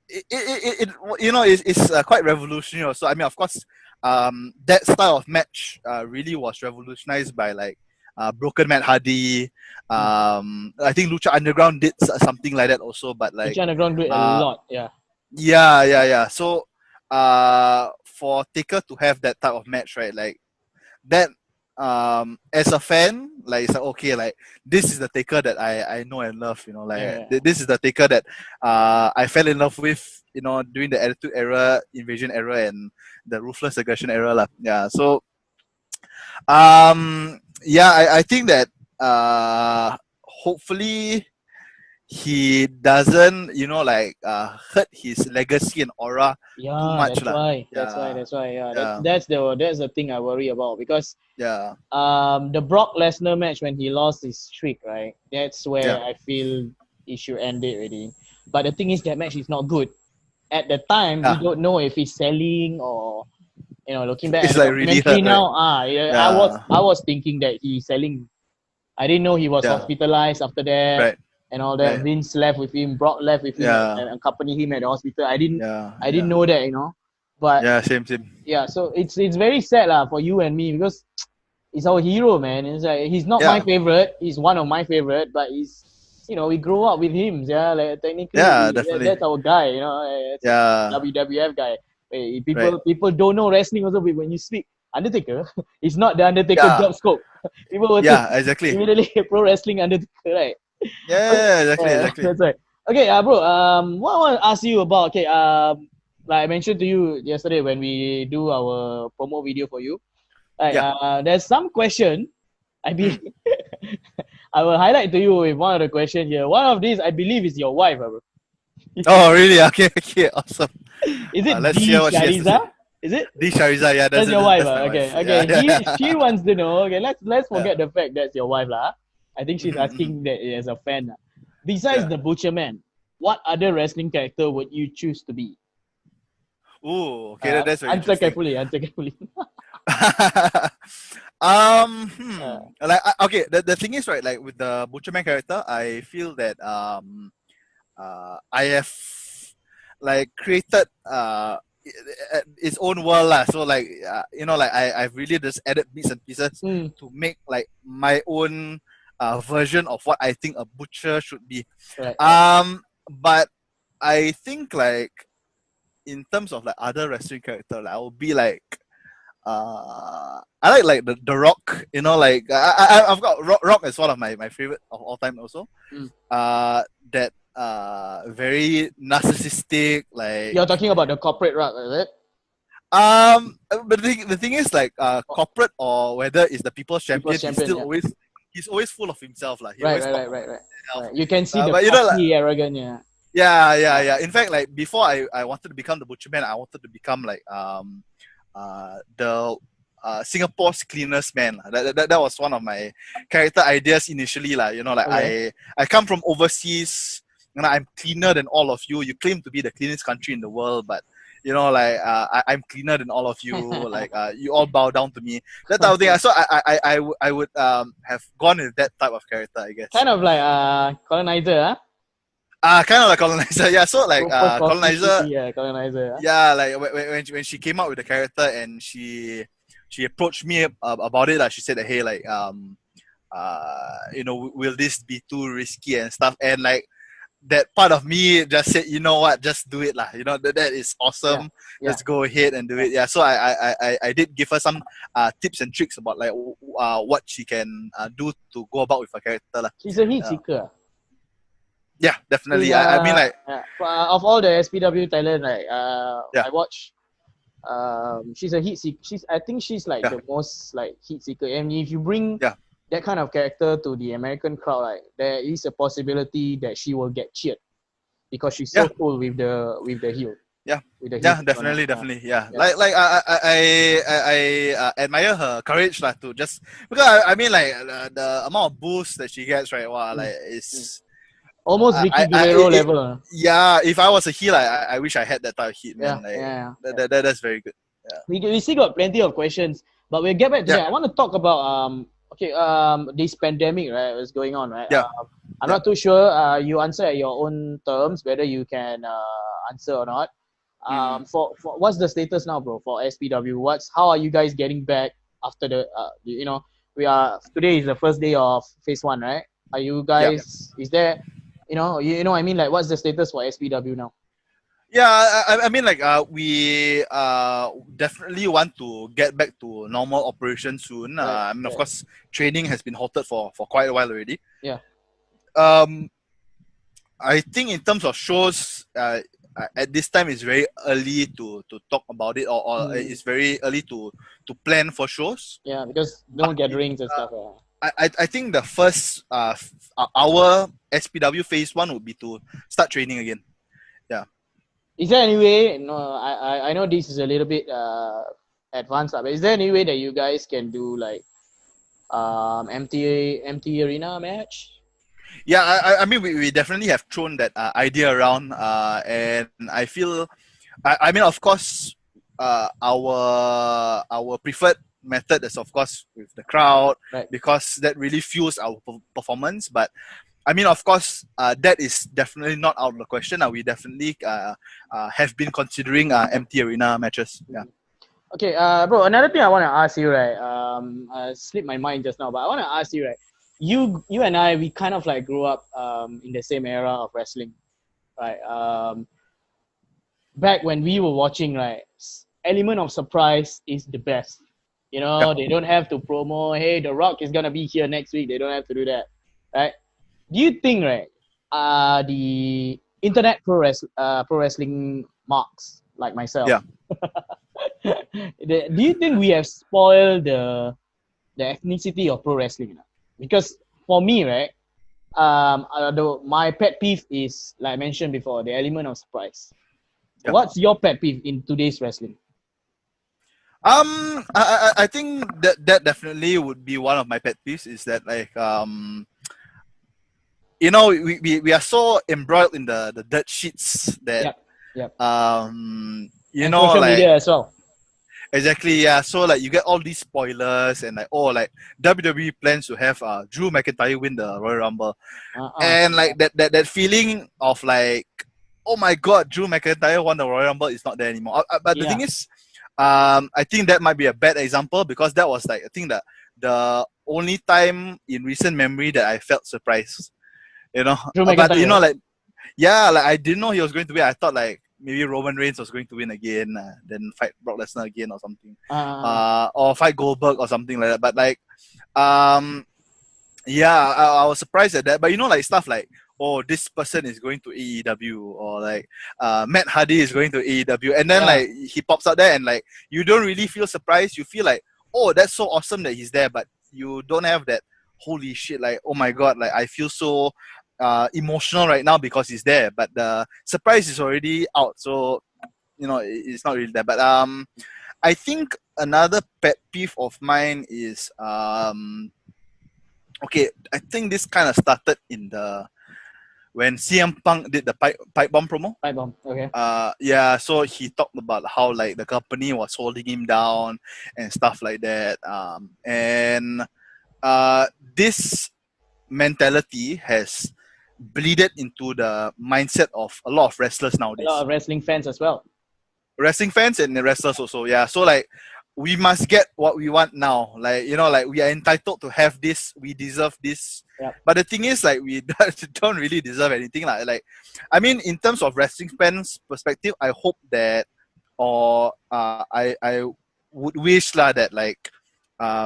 S3: it's quite revolutionary. So I mean, of course, that style of match really was revolutionized by like Broken Matt Hardy. I think Lucha Underground did something like that also, but like
S2: Lucha Underground did a lot.
S3: Yeah. So for Taker to have that type of match, right, like that, as a fan, like it's like, okay, like this is the Taker that I know and love, this is the Taker that I fell in love with, during the Attitude Era, Invasion Era, and the Ruthless Aggression Era lah. Yeah, so I think that hopefully he doesn't hurt his legacy and aura too much.
S2: That's why. That's the thing I worry about, because
S3: the
S2: Brock Lesnar match, when he lost his streak, right, that's where I feel he should end it already. But the thing is, that match is not good. At the time, we don't know if he's selling or, looking back
S3: it's
S2: at the
S3: like really
S2: documentary
S3: hurt,
S2: now,
S3: right?
S2: I was thinking that he's selling. I didn't know he was hospitalized after that.
S3: Right.
S2: And all that.
S3: Right.
S2: Vince left with him, Brock left with him, and accompanied him at the hospital. I didn't know that, But
S3: same.
S2: Yeah, so it's very sad for you and me, because he's our hero, man. It's like he's not my favorite. He's one of my favorite, but he's, we grew up with him. Yeah, like technically,
S3: definitely.
S2: That's our guy. WWF guy. People don't know wrestling also, but when you speak Undertaker, it's not the Undertaker job scope. People will think
S3: exactly.
S2: immediately pro wrestling Undertaker, right?
S3: Exactly.
S2: That's right. Okay, bro. What I want to ask you about? Okay, like I mentioned to you yesterday when we do our promo video for you, there's some question. I will highlight to you with one of the questions here. One of these, I believe, is your wife, bro.
S3: Oh, really? Okay, awesome.
S2: Is it
S3: let's hear what she has to say.
S2: Is it?
S3: D. Shariza, yeah,
S2: that's your wife.
S3: That's
S2: Okay. She wants to know. Okay, let's forget the fact that's your wife, lah. I think she's asking that as a fan. Besides the Butcherman, what other wrestling character would you choose to be?
S3: Oh, okay, that's very
S2: answer carefully.
S3: Okay, the thing is, right, like with the Butcherman character, I feel that I have like created its own world lah. So like I've really just added bits and pieces to make like my own version of what I think a butcher should be.
S2: Right.
S3: But I think like in terms of like other wrestling character, like, I will be like I like the Rock. I've got Rock as one of my favorite of all time also. That very narcissistic, like
S2: you're talking about the corporate Rock, is it?
S3: But the thing is, like, corporate or whether it's the people's champion,
S2: People's champion, yeah.
S3: he's always full of himself, like. He
S2: Right,
S3: always
S2: right,
S3: talk
S2: right,
S3: about
S2: right, right.
S3: himself.
S2: Right. You can see the
S3: But you know, like,
S2: cocky, arrogant, yeah.
S3: yeah. In fact, like, before I wanted to become the butcherman, I wanted to become like the Singapore's cleanest man. That was one of my character ideas initially, like, you know, like,
S2: Okay.
S3: I come from overseas. You know, I'm cleaner than all of you. You claim to be the cleanest country in the world, but you know, like, I'm cleaner than all of you. Like, you all bow down to me. That type of thing. So I would have gone with that type of character, I guess.
S2: Kind of like colonizer, huh?
S3: Kind of like colonizer. Yeah. So like
S2: Proper cocky,
S3: colonizer.
S2: yeah, colonizer. Huh?
S3: Yeah, like when she came out with the character and she approached me about it. She said that, hey, like, you know, will this be too risky and stuff? And like, that part of me just said, you know what, just do it lah. You know, that is awesome.
S2: Yeah. Yeah.
S3: Let's go ahead and do it. Yeah. So I did give her some tips and tricks about, like, what she can do to go about with her character lah.
S2: She's a heat seeker.
S3: Yeah, definitely.
S2: She's,
S3: I mean, like,
S2: yeah. Of all the SPW talent, like,
S3: Yeah.
S2: I watch. She's a heat seeker. I think she's like the most like heat seeker. And if you bring that kind of character to the American crowd, like, there is a possibility that she will get cheered because she's so cool with the heel.
S3: Yeah,
S2: with the
S3: yeah,
S2: heel
S3: definitely. Yeah.
S2: Yeah.
S3: Like I admire her courage lah, to just, because I mean, like, the amount of boost that she gets, right? Wow, like, it's
S2: almost Vicky Guerrero level.
S3: Yeah, if I was a heel, I wish I had that type of heat, man.
S2: Yeah,
S3: like, That's very good. Yeah.
S2: We still got plenty of questions, but we'll get back to that. I want to talk about this pandemic, right? What's going on, right?
S3: Yeah.
S2: I'm not too sure. You answer at your own terms whether you can answer or not. For what's the status now, bro? For SPW, how are you guys getting back after the you know, today is the first day of phase 1, right? Are you guys? Is there, you know I mean, like, what's the status for SPW now?
S3: Yeah, I mean, like, we definitely want to get back to normal operation soon. I mean, of course, training has been halted for quite a while already.
S2: Yeah.
S3: I think in terms of shows, at this time it's very early to talk about it, or it's very early to plan for shows.
S2: Yeah, because no gatherings and stuff.
S3: I think the first our SPW phase 1 would be to start training again. Yeah.
S2: Is there any way? No, I know this is a little bit advanced, but is there any way that you guys can do like empty arena match?
S3: Yeah, I mean, we definitely have thrown that idea around, and I feel, I mean, of course, our preferred method is, of course, with the crowd, because that really fuels our performance. But I mean, of course, that is definitely not out of the question. We definitely have been considering empty arena matches. Yeah.
S2: Okay, bro. Another thing I want to ask you, right? I slipped my mind just now, but I want to ask you, right? You and I, we kind of like grew up in the same era of wrestling, right? Back when we were watching, right, element of surprise is the best. You know, they don't have to promo, hey, The Rock is gonna be here next week. They don't have to do that, right? Do you think, right, the internet pro wrestling marks like myself, do you think we have spoiled the ethnicity of pro wrestling? Because for me, right, my pet peeve is, like I mentioned before, the element of surprise. What's your pet peeve in today's wrestling?
S3: I think that definitely would be one of my pet peeves, is that, like, you know, we are so embroiled in the dirt sheets that you
S2: and
S3: know,
S2: social
S3: like,
S2: media as well.
S3: Exactly, yeah. So, like, you get all these spoilers, and like, like, WWE plans to have Drew McIntyre win the Royal Rumble, and like that feeling of like, oh my God, Drew McIntyre won the Royal Rumble is not there anymore. But the thing is, I think that might be a bad example, because that was, like, I think that the only time in recent memory that I felt surprised, you know. But you know, like, like, I didn't know he was going to win. I thought, like, maybe Roman Reigns was going to win again, then fight Brock Lesnar again or something, or fight Goldberg or something like that. But like, I was surprised at that. But you know, like, stuff like oh, this person is going to AEW, or like Matt Hardy is going to AEW, and then
S2: Yeah.
S3: like he pops out there, and like you don't really feel surprised. You feel like, oh, that's so awesome that he's there, but you don't have that holy shit, like, oh my god, like I feel so emotional right now because he's there, but the surprise is already out, so it's not really there. But I think another pet peeve of mine is okay, I think this kind of started in the when CM Punk did the pipe bomb promo.
S2: Pipe bomb. Okay.
S3: Yeah, so he talked about how like the company was holding him down and stuff like that. And this mentality has bleeded into the mindset of a lot of wrestlers
S2: A
S3: nowadays.
S2: lot of wrestling fans as well.
S3: Wrestling fans and the wrestlers also, yeah. So like we must get what we want now. Like, like we are entitled to have this, we deserve this.
S2: Yep.
S3: But the thing is, like, we don't really deserve anything. Like I mean, in terms of wrestling fans perspective, I hope that, or I would wish that like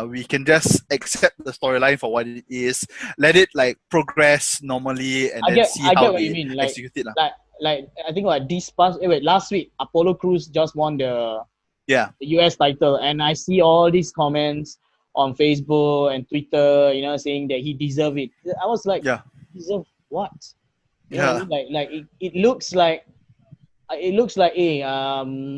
S3: we can just accept the storyline for what it is, let it like progress normally, and then see
S2: I
S3: how
S2: get what
S3: they
S2: you mean.
S3: execute it.
S2: Like I think last week Apollo Crews just won the US title, and I see all these comments on Facebook and Twitter, saying that he deserved it. I was like, deserve what? You know what I mean? Like it looks like, hey,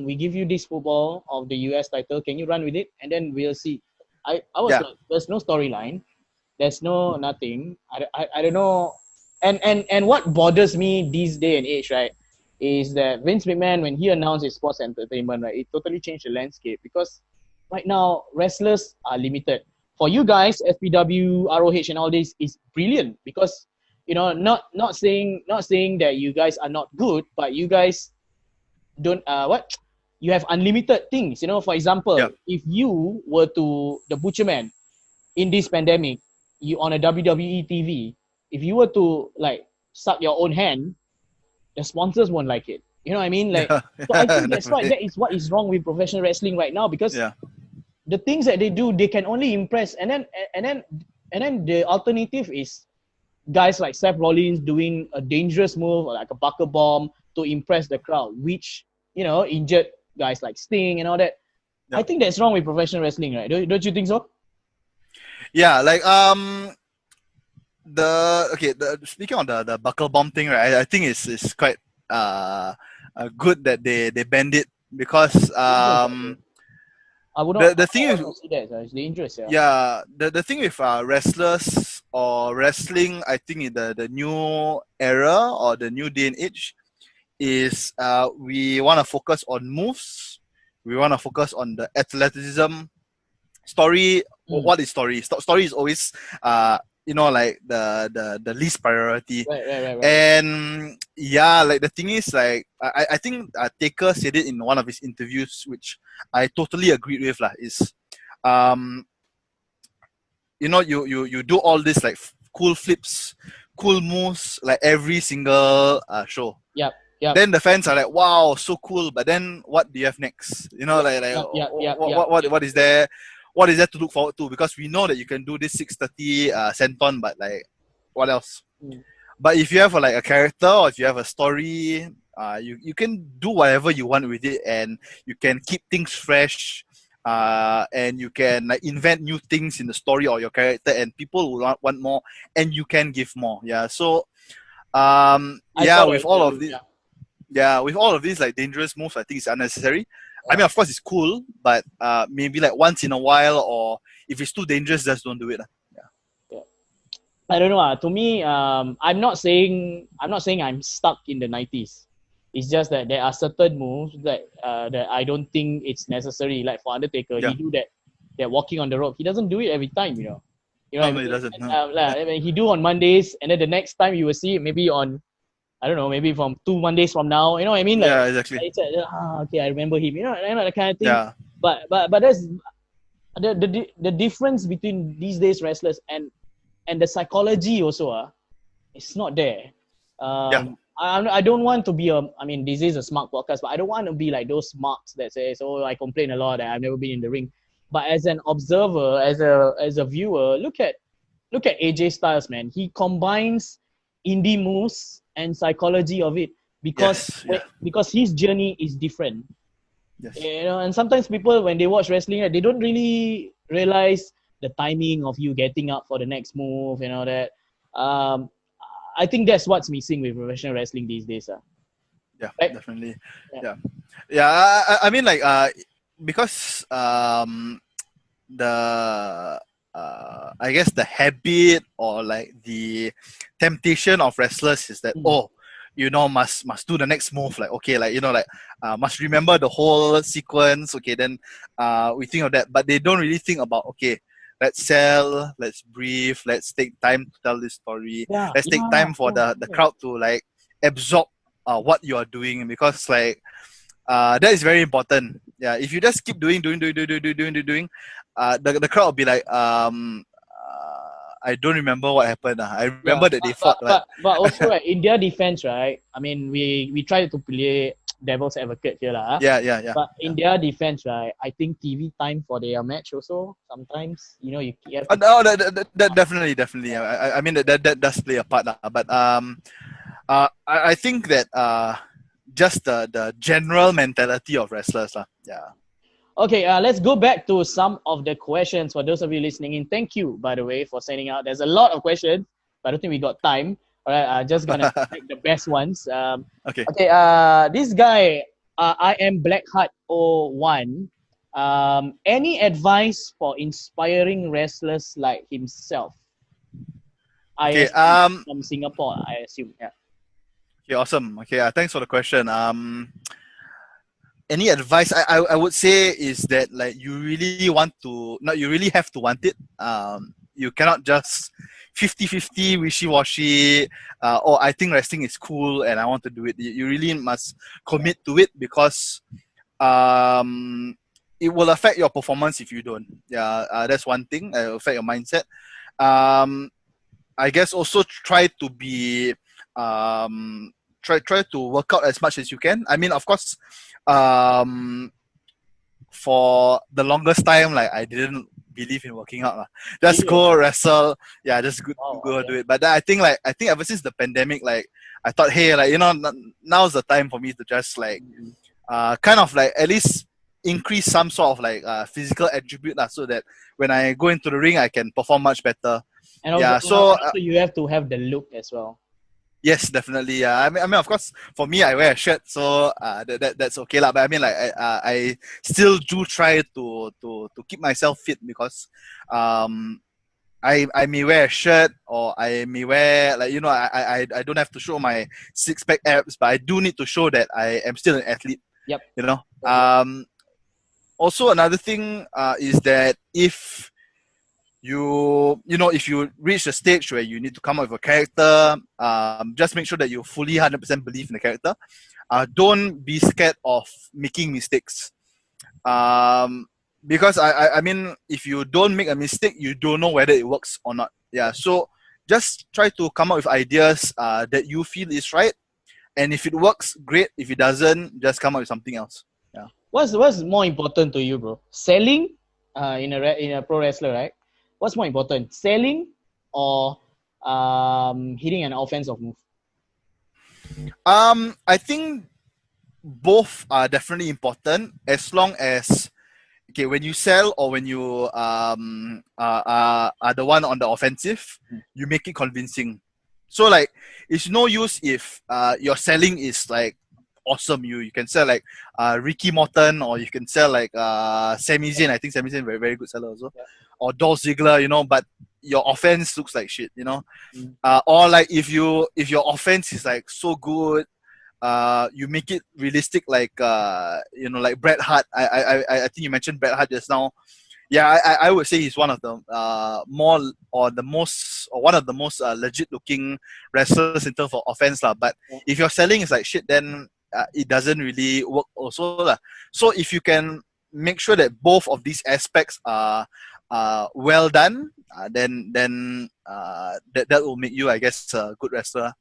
S2: we give you this football of the US title. Can you run with it? And then we'll see. I was like, there's no storyline. There's no nothing. I don't know. And what bothers me this day and age, right, is that Vince McMahon, when he announced his sports entertainment, right, it totally changed the landscape, because right now wrestlers are limited. For you guys, SPW, ROH, and all this is brilliant, because not saying that you guys are not good, but you guys don't you have unlimited things. For example, if you were to the butcherman in this pandemic, you on a WWE TV, if you were to like suck your own hand, the sponsors won't like it. You know what I mean? Like, so I think that is what is wrong with professional wrestling right now, because the things that they do, they can only impress, and then the alternative is guys like Seth Rollins doing a dangerous move like a bucket bomb to impress the crowd, which injured guys like Sting and all that. I think that's wrong with professional wrestling, right? Don't you think so?
S3: Yeah, like speaking on the buckle bomb thing, right? I think it's quite good that they banned it, because
S2: I would not.
S3: The thing is,
S2: see that it's dangerous.
S3: The thing with wrestlers or wrestling, I think in the new era or the new day and age, is we want to focus on moves. We want to focus on the athleticism. Story. What is story? Story is always like the least priority.
S2: Right.
S3: And like the thing is, like I think Taker said it in one of his interviews, which I totally agreed with is you do all this like cool flips, cool moves, like every single show.
S2: Yep.
S3: Then the fans are like, wow, so cool, but then what do you have next? What is there? What is there to look forward to? Because we know that you can do this 630 senton, but like, what else? But if you have a character, or if you have a story, you can do whatever you want with it, and you can keep things fresh, and you can like invent new things in the story or your character, and people will want more, and you can give more. Yeah. So, with all of this. Yeah, with all of these like dangerous moves, I think it's unnecessary. I mean, of course, it's cool, but maybe like once in a while, or if it's too dangerous, just don't do it.
S2: I don't know. To me, I'm not saying I'm stuck in the 90s. It's just that there are certain moves that I don't think it's necessary. Like for Undertaker, he do that walking on the rope. He doesn't do it every time, You know what I mean?
S3: He doesn't.
S2: He do on Mondays, and then the next time you will see it maybe on, I don't know, maybe from 2 Mondays from now. You know what I mean? Like,
S3: yeah, exactly.
S2: It's okay, I remember him. That kind of thing.
S3: Yeah.
S2: But that's the difference between these days wrestlers and the psychology also. It's not there. I don't want to be this is a Smark podcast, but I don't want to be like those Smarks that says, oh, I complain a lot that I've never been in the ring. But as an observer, as a viewer, look at AJ Styles, man. He combines indie moves and psychology of it, because because his journey is different.
S3: Yes.
S2: You know, and sometimes people, when they watch wrestling, they don't really realize the timing of you getting up for the next move and all that. I think that's what's missing with professional wrestling these days.
S3: Yeah,
S2: Right?
S3: definitely.
S2: Yeah.
S3: Yeah. I mean, like, because the I guess the habit or like the temptation of wrestlers is that must do the next move, like, okay, like, like, must remember the whole sequence, okay, then we think of that, but they don't really think about, okay, let's sell, let's breathe, let's take time to tell this story, let's take time for the crowd to like absorb what you are doing, because like that is very important. Yeah, if you just keep doing, the crowd will be like, I don't remember what happened. I remember that they fought.
S2: But also, right, in their defense, right? I mean, we try to play devil's advocate here, lah.
S3: Yeah.
S2: But in their defense, right, I think TV time for their match also sometimes, you have to.
S3: No, that definitely. I mean that does play a part, lah. But I think that just the general mentality of wrestlers, lah. Yeah.
S2: Okay, let's go back to some of the questions for those of you listening in. Thank you, by the way, for sending out. There's a lot of questions, but I don't think we got time. All right, just gonna pick the best ones.
S3: Okay.
S2: Okay. This guy, I am Blackheart01. Any advice for inspiring wrestlers like himself?
S3: Okay.
S2: From Singapore, I assume. Yeah.
S3: Okay. Awesome. Okay. Thanks for the question. Any advice I would say is that, like, you really have to want it. You cannot just 50-50 wishy-washy, I think wrestling is cool and I want to do it. You really must commit to it, because it will affect your performance if you don't. That's one thing. It will affect your mindset. I guess also try to be try to work out as much as you can. I mean, of course, for the longest time, like, I didn't believe in working out. Just go wrestle. Yeah, just go do it. But then I think ever since the pandemic, like, I thought, hey, like, now's the time for me to just like kind of like at least increase some sort of like physical attribute, so that when I go into the ring, I can perform much better.
S2: And also, you have to have the look as well.
S3: Yes, definitely. Yeah, I mean, of course, for me, I wear a shirt, so that's okay, lah. But I mean, like, I still do try to keep myself fit, because I may wear a shirt, or I may wear, like, I don't have to show my 6-pack abs, but I do need to show that I am still an athlete.
S2: Yep.
S3: Also, another thing is that if if you reach a stage where you need to come up with a character, just make sure that you fully 100% believe in the character. Don't be scared of making mistakes. Because I mean, if you don't make a mistake, you don't know whether it works or not. Yeah. So just try to come up with ideas that you feel is right. And if it works, great. If it doesn't, just come up with something else. Yeah.
S2: What's more important to you, bro? Selling in a pro wrestler, right? What's more important, selling or hitting an offensive move?
S3: I think both are definitely important, as long as, okay, when you sell or when you are the one on the offensive, you make it convincing. So, like, it's no use if your selling is like awesome. You can sell like Ricky Morton, or you can sell like Sami Zayn. I think Sami Zayn very, very good seller also. Yeah. Or Dolph Ziggler, but your offense looks like shit, or like if your offense is like so good, you make it realistic, like like Bret Hart. I think you mentioned Bret Hart just now. Yeah, I would say he's one of the one of the most legit looking wrestlers in terms of offense, lah. But if your selling is like shit, then it doesn't really work also, lah. So if you can make sure that both of these aspects are well done, then that will make you, I guess, a good wrestler.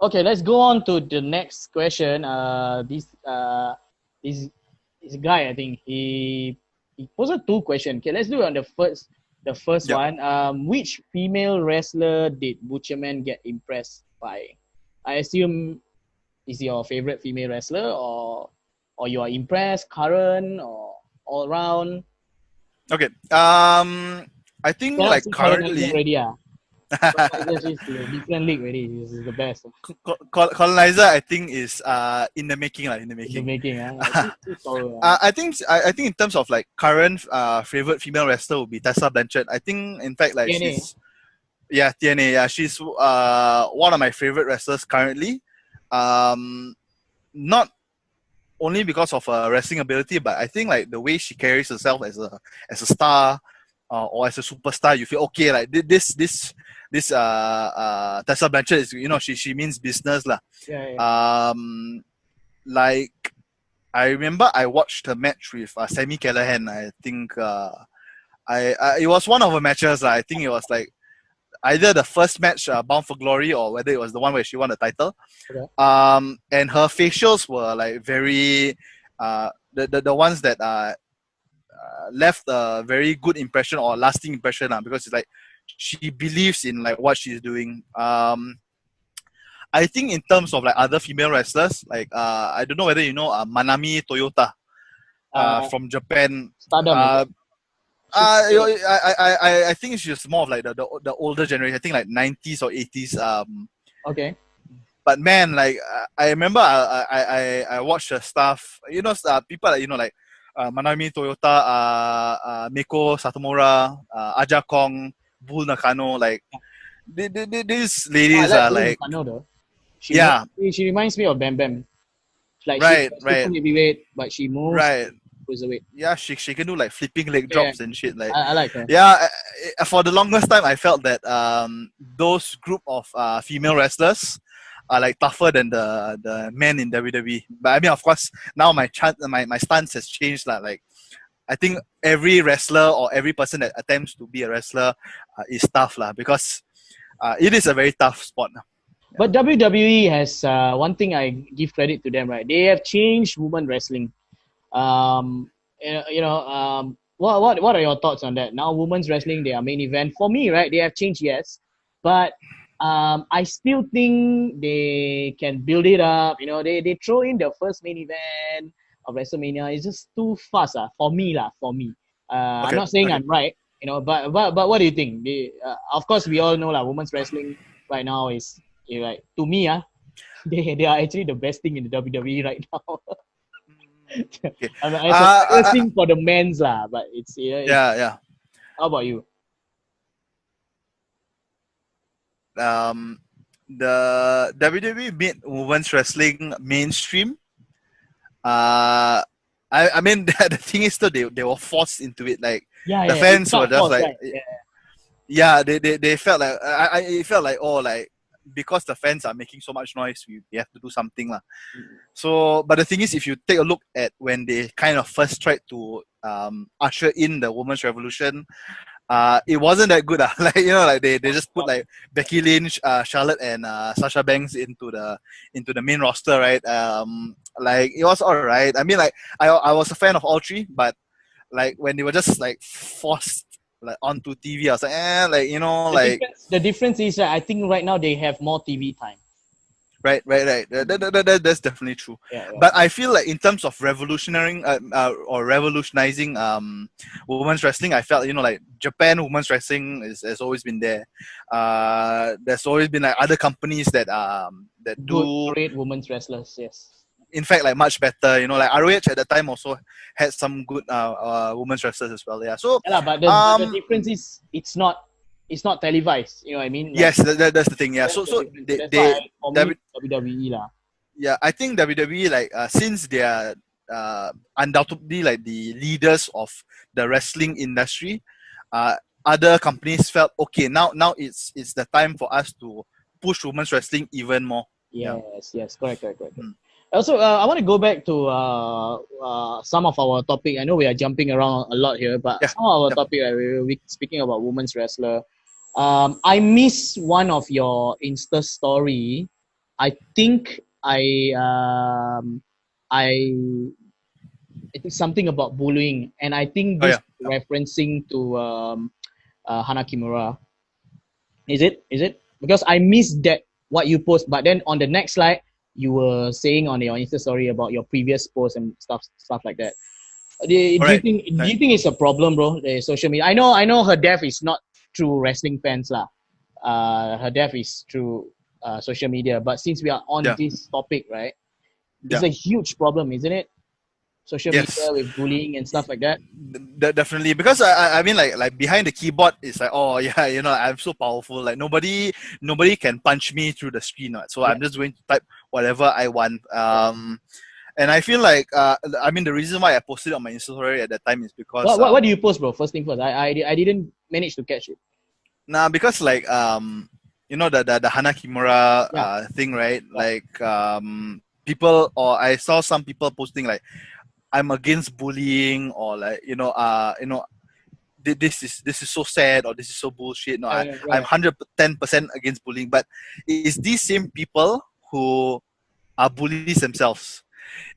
S2: Okay, let's go on to the next question. This guy, I think he posed 2 questions. Okay, let's do it on the The first
S3: Yep.
S2: one, which female wrestler did Butcherman get impressed by? I assume is your favorite female wrestler, or you are impressed, current or all around?
S3: Okay. I think
S2: Cannot
S3: like
S2: see colonizer
S3: currently,
S2: already. Colonizer is a different league already. This is the best
S3: colonizer I think is in the making in the
S2: in the
S3: making.
S2: making. She's taller,
S3: I think in terms of like current favorite female wrestler would be Tessa Blanchard. I think in fact like
S2: TNA.
S3: she's TNA, she's one of my favorite wrestlers currently. Not only because of her wrestling ability, but I think like the way she carries herself as a star or as a superstar, you feel okay. Like this Tessa Blanchard is, she means business lah.
S2: Yeah.
S3: Like I remember I watched her match with Sami Callihan. I think it was one of her matches. I think it was like either the first match, Bound for Glory, or whether it was the one where she won the title.
S2: Okay.
S3: And her facials were like very the ones that left a very good impression or lasting impression because it's like she believes in like what she's doing. I think in terms of like other female wrestlers, like I don't know whether you know Manami Toyota from Japan.
S2: Stardom.
S3: I think she's more of like the older generation. I think like 90s or 80s.
S2: Okay.
S3: But man, like I remember I watched her stuff. People like like Manami Toyota, Miko Satomura, Aja Kong, Bull Nakano. Like these ladies
S2: I
S3: are
S2: like
S3: like
S2: Nakano though.
S3: yeah.
S2: She reminds me of Bam Bam. Like
S3: Right,
S2: she's
S3: right.
S2: super heavyweight, but she moves
S3: Right.
S2: cruiserweight.
S3: Yeah, she can do like flipping leg drops and shit. Like
S2: I like her.
S3: yeah, for the longest time I felt that those group of female wrestlers are like tougher than the men in WWE. But I mean, of course, now my stance has changed. Like I think every wrestler or every person that attempts to be a wrestler is tough because it is a very tough sport.
S2: But WWE has one thing I give credit to them, right? They have changed women wrestling. What are your thoughts on that? Now, women's wrestling, they are main event. For me, right, they have changed, yes. But I still think they can build it up. They throw in the first main event of WrestleMania. It's just too fast for me. I'm not saying I'm right, but what do you think? Of course, we all know women's wrestling right now is like, to me, they are actually the best thing in the WWE right now.
S3: Okay.
S2: I mean, it's a better thing for the men's but it's
S3: yeah.
S2: How about you?
S3: The WWE made women's wrestling mainstream. I mean the thing is though they were forced into it. Like the fans were just like they felt like it felt like because the fans are making so much noise, we have to do something lah. So, but the thing is, if you take a look at when they kind of first tried to usher in the women's revolution, it wasn't that good. Like they just put like Becky Lynch, Charlotte, and Sasha Banks into the main roster, right? Like it was alright. I mean, like I was a fan of all three, but like when they were just like forced like onto TV, I was like,
S2: the difference is I think right now they have more TV time.
S3: Right. That's definitely true.
S2: Yeah.
S3: But I feel like in terms of revolutionizing women's wrestling, I felt like Japan women's wrestling has always been there. There's always been like other companies that do
S2: great women's wrestlers. Yes.
S3: In fact, like much better. Like ROH at the time also had some good women's wrestlers as well. Yeah. So
S2: but the difference is it's not televised. You know what I mean?
S3: Yes, that's the thing. Yeah. So
S2: WWE lah.
S3: Yeah, I think WWE since they are undoubtedly like the leaders of the wrestling industry, other companies felt okay. Now it's the time for us to push women's wrestling even more.
S2: Yes, correct. Also, I want to go back to some of our topic. I know we are jumping around a lot here, but some of our topic, we're speaking about women's wrestler. I miss one of your Insta story. I think I think something about bullying, and I think this referencing to Hana Kimura. Is it? Because I missed that what you post, but then on the next slide you were saying on your Insta story about your previous post and stuff like that. Do you think it's a problem, bro? The social media. I know her death is not through wrestling fans lah. Her death is through social media. But since we are on this topic, right? It's a huge problem, isn't it? Social media with bullying and stuff like that.
S3: Definitely, because I mean like behind the keyboard is like, oh yeah, you know, I'm so powerful, like nobody can punch me through the screen, right? So I'm just going to type whatever I want. And I feel like I mean the reason why I posted on my Insta story at that time is because
S2: what do you post, bro? First thing first, I didn't manage to catch it.
S3: Nah, because like you know the Hana Kimura thing, right? Like people, or I saw some people posting like, I'm against bullying, or like this is so sad, or this is so bullshit. No, I'm 110% against bullying, but it's these same people who are bullies themselves.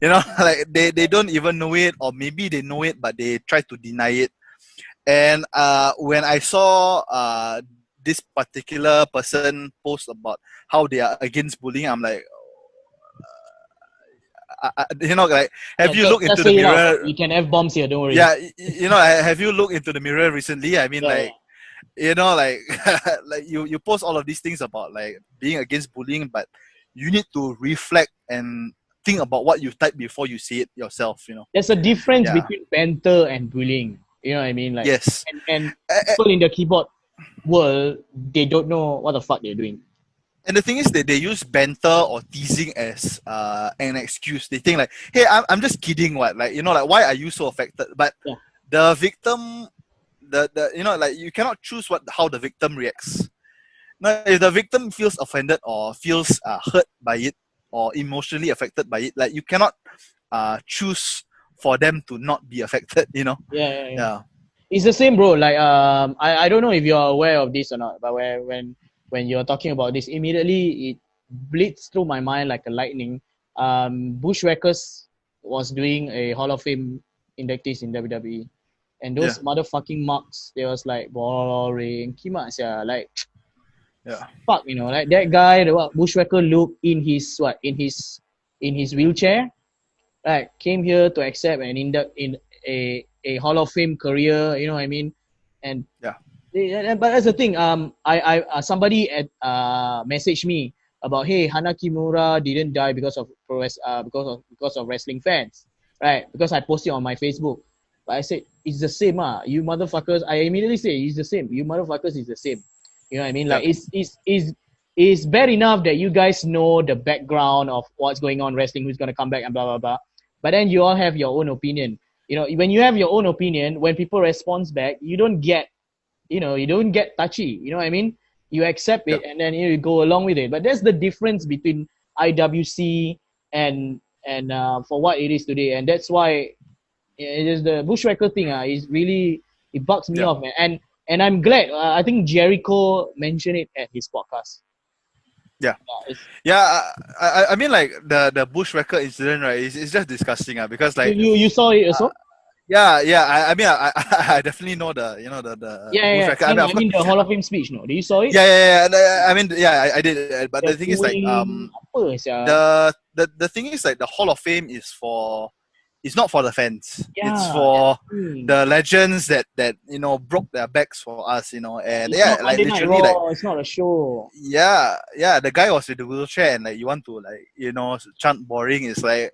S3: You know, like they don't even know it, or maybe they know it but they try to deny it. And when I saw this particular person post about how they are against bullying, I'm like, you know, like, have you looked into the mirror?
S2: You can have bombs here, don't worry.
S3: Yeah, you know, have you looked into the mirror recently? I mean, like, you know, like, like you post all of these things about like being against bullying, but you need to reflect and think about what you type before you see it yourself. You know,
S2: there's a difference between banter and bullying. You know what I mean? Like,
S3: yes.
S2: And people in the keyboard world, they don't know what the fuck they're doing.
S3: And the thing is that they use banter or teasing as an excuse. They think like, hey, I'm just kidding, what? Like, you know, like, why are you so affected? But the victim, the you know, like, you cannot choose how the victim reacts. Now, if the victim feels offended or feels hurt by it or emotionally affected by it, like, you cannot choose for them to not be affected, you know?
S2: Yeah. It's the same, bro. Like, I don't know if you're aware of this or not, but when you're talking about this, immediately it bleeds through my mind like a lightning. Bushwhackers was doing a Hall of Fame inductees in WWE, and those motherfucking marks, they was like boring, kimak sia, like, fuck, you know, like that guy, the Bushwhacker Luke in his wheelchair, right, came here to accept and induct in a Hall of Fame career, you know what I mean? And but that's the thing. I somebody messaged me about, hey, Hana Kimura didn't die because of because of wrestling fans, right? Because I posted on my Facebook. But I said it's the same, you motherfuckers. I immediately say it's the same. You motherfuckers is the same. You know what I mean? Like, it's bad enough that you guys know the background of what's going on, wrestling, who's gonna come back, and blah blah blah. But then you all have your own opinion. You know, when you have your own opinion, when people respond back, you don't get touchy. You know what I mean? You accept it and then you go along with it. But that's the difference between IWC and for what it is today. And that's why it is the Bushwhacker thing. Is really, it bugs me off, man. And I'm glad. I think Jericho mentioned it at his podcast.
S3: I mean, like, the Bushwhacker incident, right? It's just disgusting, because like
S2: you saw it also.
S3: I mean, I definitely know the Bushwhacker.
S2: I mean the Hall of Fame speech. No, did you saw it?
S3: I mean, I did. But the thing is, like, the thing is, like, the Hall of Fame it's not for the fans. It's for the legends that you know broke their backs for us, you know. And
S2: it's
S3: like, literally, like,
S2: it's not a show.
S3: The guy was with the wheelchair, and like, you want to, like, you know, chant boring. It's like,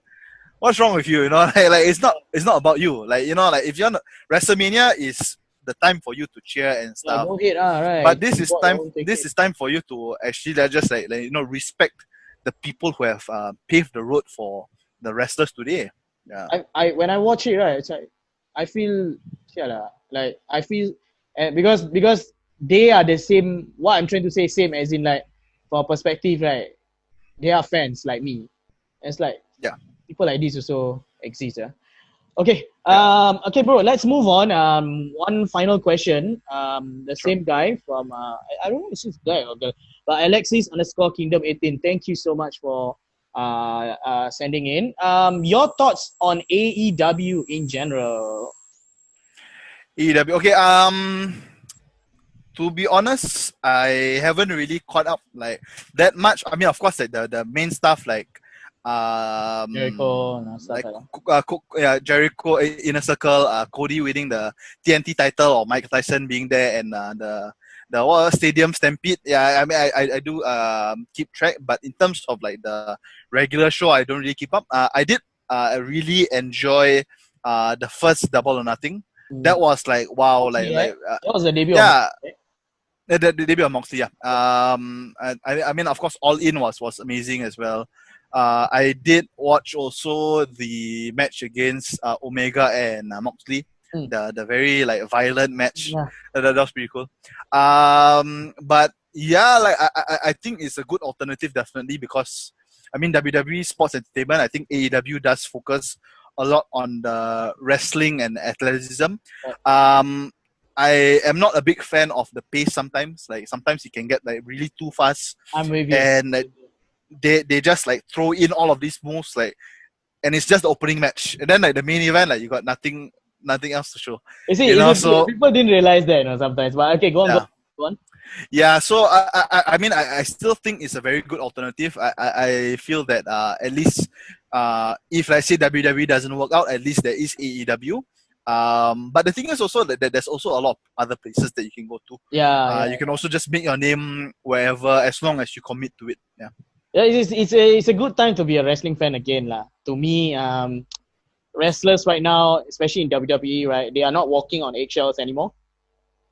S3: what's wrong with you? You know, like it's not about you. Like, you know, like, if you're not, WrestleMania is the time for you to cheer and stuff.
S2: Right.
S3: But this is time for you to actually just like you know, respect the people who have paved the road for the wrestlers today. Yeah.
S2: I when I watch it, right, it's like I feel like I feel because they are the same. What I'm trying to say, same as in, like, for perspective, right? They are fans like me. It's like people like this also exist. Okay. Okay, bro. Let's move on. One final question. The same guy from I don't know if it's guy or girl, but Alexis_Kingdom18. Thank you so much for sending in. Your thoughts on AEW in general?
S3: AEW. Okay. To be honest, I haven't really caught up like that much. I mean, of course, like the main stuff like
S2: Jericho and stuff
S3: like
S2: like
S3: Jericho Inner Circle, Cody winning the TNT title, or Mike Tyson being there, and the what, Stadium Stampede. Yeah, I mean, I do keep track, but in terms of like the regular show, I don't really keep up. I did really enjoy the first Double or Nothing.
S2: that.
S3: That was like wow,
S2: Moxley, right? That was the debut of
S3: yeah.
S2: Moxley, right?
S3: The debut of Moxley, yeah. I mean, of course, All In was amazing as well. I did watch also the match against Omega and Moxley,
S2: Mm.
S3: the very like violent match.
S2: Yeah.
S3: That was pretty cool. But yeah, like I think it's a good alternative definitely, because I mean WWE Sports Entertainment. I think AEW does focus a lot on the wrestling and athleticism. I am not a big fan of the pace sometimes. Like sometimes it can get like really too fast,
S2: I'm with you.
S3: and like, they just like throw in all of these moves, like, and it's just the opening match, and then like the main event, like you got nothing else to show.
S2: You see,
S3: So
S2: people didn't realize that, sometimes. But okay, go on,
S3: yeah.
S2: go on.
S3: Yeah, so I mean I still think it's a very good alternative. I feel that at least if let's say WWE doesn't work out, at least there is AEW. But the thing is also that there's also a lot of other places that you can go to.
S2: Yeah,
S3: You can also just make your name wherever, as long as you commit to it. Yeah.
S2: Yeah, it's a good time to be a wrestling fan again, lah. To me, wrestlers right now, especially in WWE, right, they are not walking on eggshells anymore.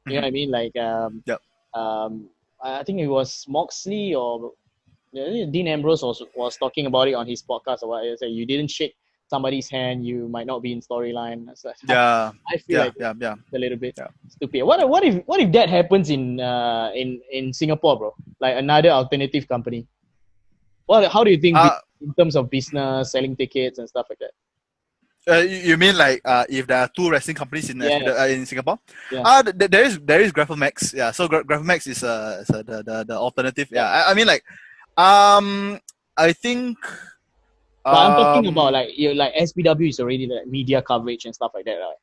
S2: You know what I mean? Like,
S3: Yep.
S2: I think it was Moxley or Dean Ambrose was talking about it on his podcast or what. He said, you didn't shake somebody's hand, you might not be in storyline. So
S3: Yeah.
S2: I feel like
S3: yeah.
S2: it's a little bit
S3: Yeah.
S2: stupid. What if that happens in Singapore, bro? Like another alternative company. How do you think in terms of business, selling tickets and stuff like that?
S3: You mean like if there are two wrestling companies in in Singapore?
S2: Yeah.
S3: There is Grapplemax. Yeah, so Grapplemax is the alternative. Yeah, I mean like I think.
S2: But I'm talking about like SPW is already like media coverage and stuff like that, right?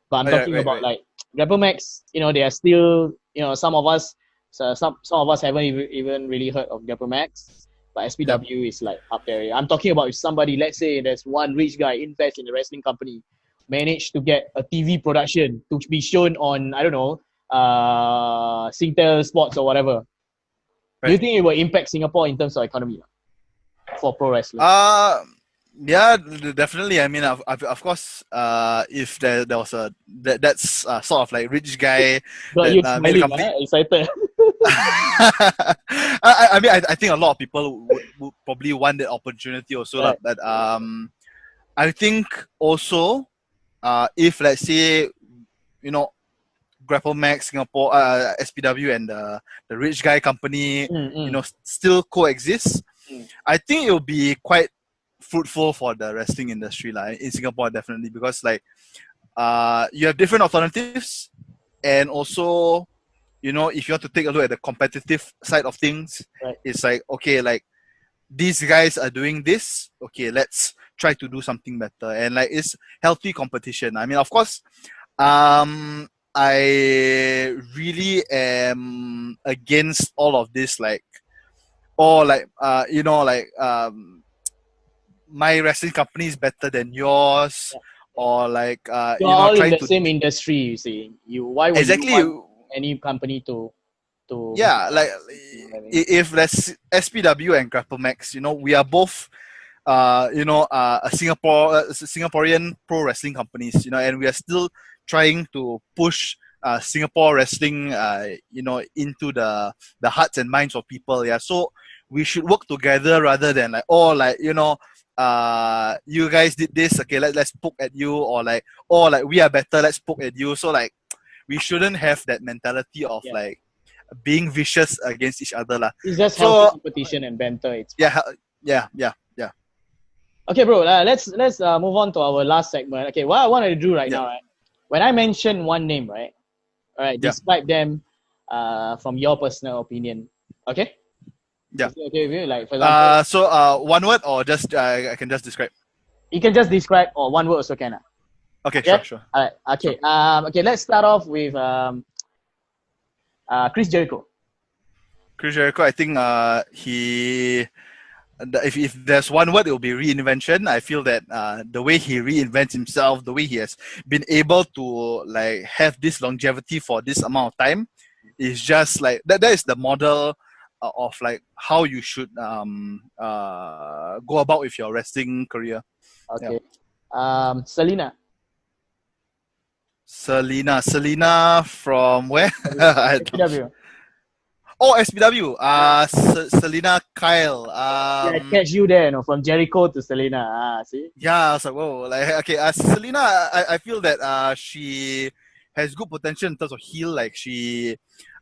S2: But I'm talking about like Grapplemax. They are still some of us haven't even really heard of Grapplemax. But SPW is like up there. I'm talking about if somebody, let's say there's one rich guy invest in a wrestling company, managed to get a TV production to be shown on, I don't know, Singtel Sports or whatever. Right. Do you think it will impact Singapore in terms of economy for pro wrestling?
S3: Yeah, definitely. I mean, of course, if there was that's sort of like rich guy that made a company.
S2: Excited.
S3: I mean, I think a lot of people would probably want that opportunity also, right. But I think also, if let's say, Grapplemax Singapore, SPW and the rich guy company, still coexist, I think it will be quite fruitful for the wrestling industry in Singapore, definitely, because like you have different alternatives, and also if you want to take a look at the competitive side of things, right. It's like, okay, like these guys are doing this, okay, let's try to do something better, and like it's healthy competition. I mean, of course, I really am against all of this, like, or like my wrestling company is better than yours, or like
S2: you're all in the same industry. You see, why would you want any company to
S3: like if let's SPW and Grapplemax, we are both a Singaporean pro wrestling companies, and we are still trying to push Singapore wrestling into the hearts and minds of people. Yeah, so we should work together rather than like, you guys did this, okay, let's poke at you, or like we are better, let's poke at you. So like we shouldn't have that mentality of like being vicious against each other.
S2: It's just healthy competition and banter. It's
S3: yeah.
S2: Okay, bro, let's move on to our last segment. Okay, what I want to do right now, right? When I mention one name, right? All right, describe them from your personal opinion. Okay?
S3: Yeah.
S2: Okay with you? Like, for example,
S3: so one word, or just I can just describe?
S2: You can just describe, or one word also can.
S3: Okay, sure.
S2: All right. Okay. Sure. Okay, let's start off with Chris Jericho.
S3: Chris Jericho, I think if there's one word, it will be reinvention. I feel that the way he reinvents himself, the way he has been able to like have this longevity for this amount of time, is just like that is the model of like how you should go about with your wrestling career.
S2: Okay. Selena.
S3: Selena from where? I don't-
S2: SPW.
S3: Oh, SPW. Selena Kyle.
S2: Yeah, I catch you there, from Jericho to Selena. See?
S3: Yeah, I was like, whoa, like okay. Selena, I feel that she has good potential in terms of heel. Like she,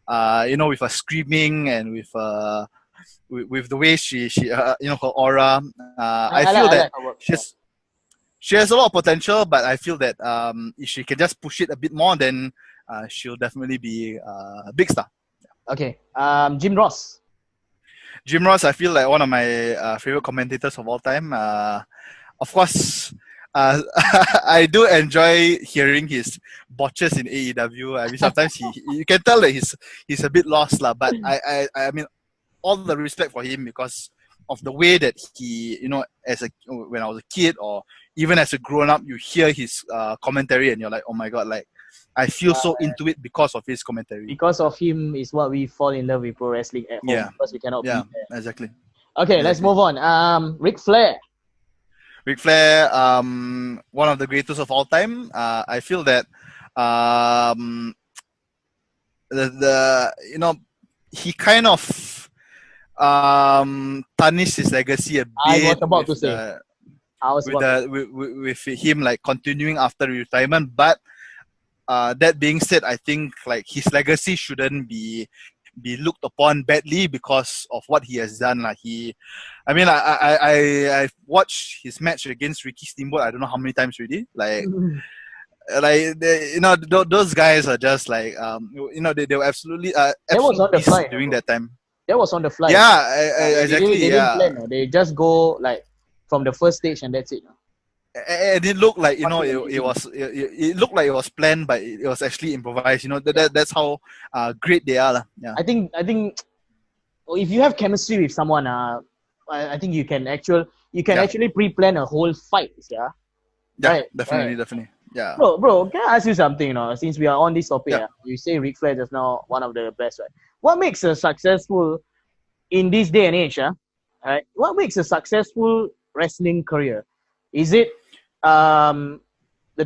S3: with her screaming and with the way she her aura. I feel
S2: I
S3: that
S2: like her work.
S3: she has a lot of potential, but I feel that if she can just push it a bit more, then she'll definitely be a big star.
S2: Okay. Jim Ross.
S3: Jim Ross, I feel like one of my favorite commentators of all time. Of course, I do enjoy hearing his botches in AEW. I mean, sometimes you can tell that he's a bit lost, lah. But I mean, all the respect for him because of the way that he, when I was a kid or even as a grown up, you hear his commentary and you're like, oh my god, like I feel so into it because of his commentary.
S2: Because of him is what we fall in love with pro wrestling at home.
S3: Yeah.
S2: Because we cannot be there.
S3: Exactly.
S2: Okay, let's move on. Ric Flair.
S3: Ric Flair, one of the greatest of all time. I feel that he kind of tarnished his legacy a bit.
S2: I was about to say.
S3: With him like continuing after retirement, but that being said, I think like his legacy shouldn't be looked upon badly because of what he has done. Like I've watched his match against Ricky Steamboat. I don't know how many times already. Those guys are just like they were absolutely during that time.
S2: That was on the fly.
S3: Yeah, exactly.
S2: They didn't plan. They just go like from the first stage and that's it.
S3: And it looked like it looked like it was planned, but it was actually improvised. That's how great they are. Yeah.
S2: I think if you have chemistry with someone, I think you can actually pre-plan a whole fight. Yeah.
S3: Yeah,
S2: right,
S3: definitely. Yeah.
S2: Bro, can I ask you something? Since we are on this topic, you say Ric Flair just now one of the best, right? What makes a successful in this day and age? Right? What makes a successful wrestling career? Is it the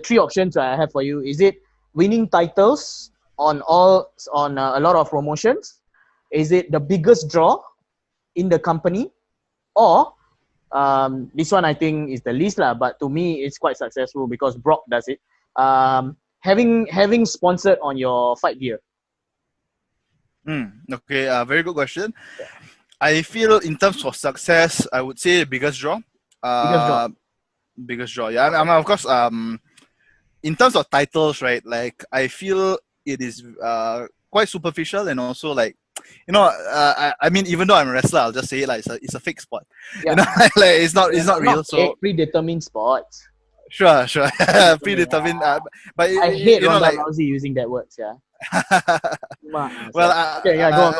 S2: three options I have for you? Is it winning titles on a lot of promotions? Is it the biggest draw in the company? Or this one I think is the least lah, but to me it's quite successful because Brock does it. Having sponsored on your fight gear.
S3: Okay, very good question. I feel in terms of success, I would say biggest draw. Biggest draw. Yeah, I mean, of course. In terms of titles, right? Like I feel it is quite superficial and also like, I mean, even though I'm a wrestler, I'll just say it like it's a fake sport.
S2: Yeah.
S3: Like it's not real. So
S2: predetermined sports.
S3: Sure. Predetermined. But
S2: I hate Ronda Rousey using that word. Yeah.
S3: Well,
S2: okay, go on.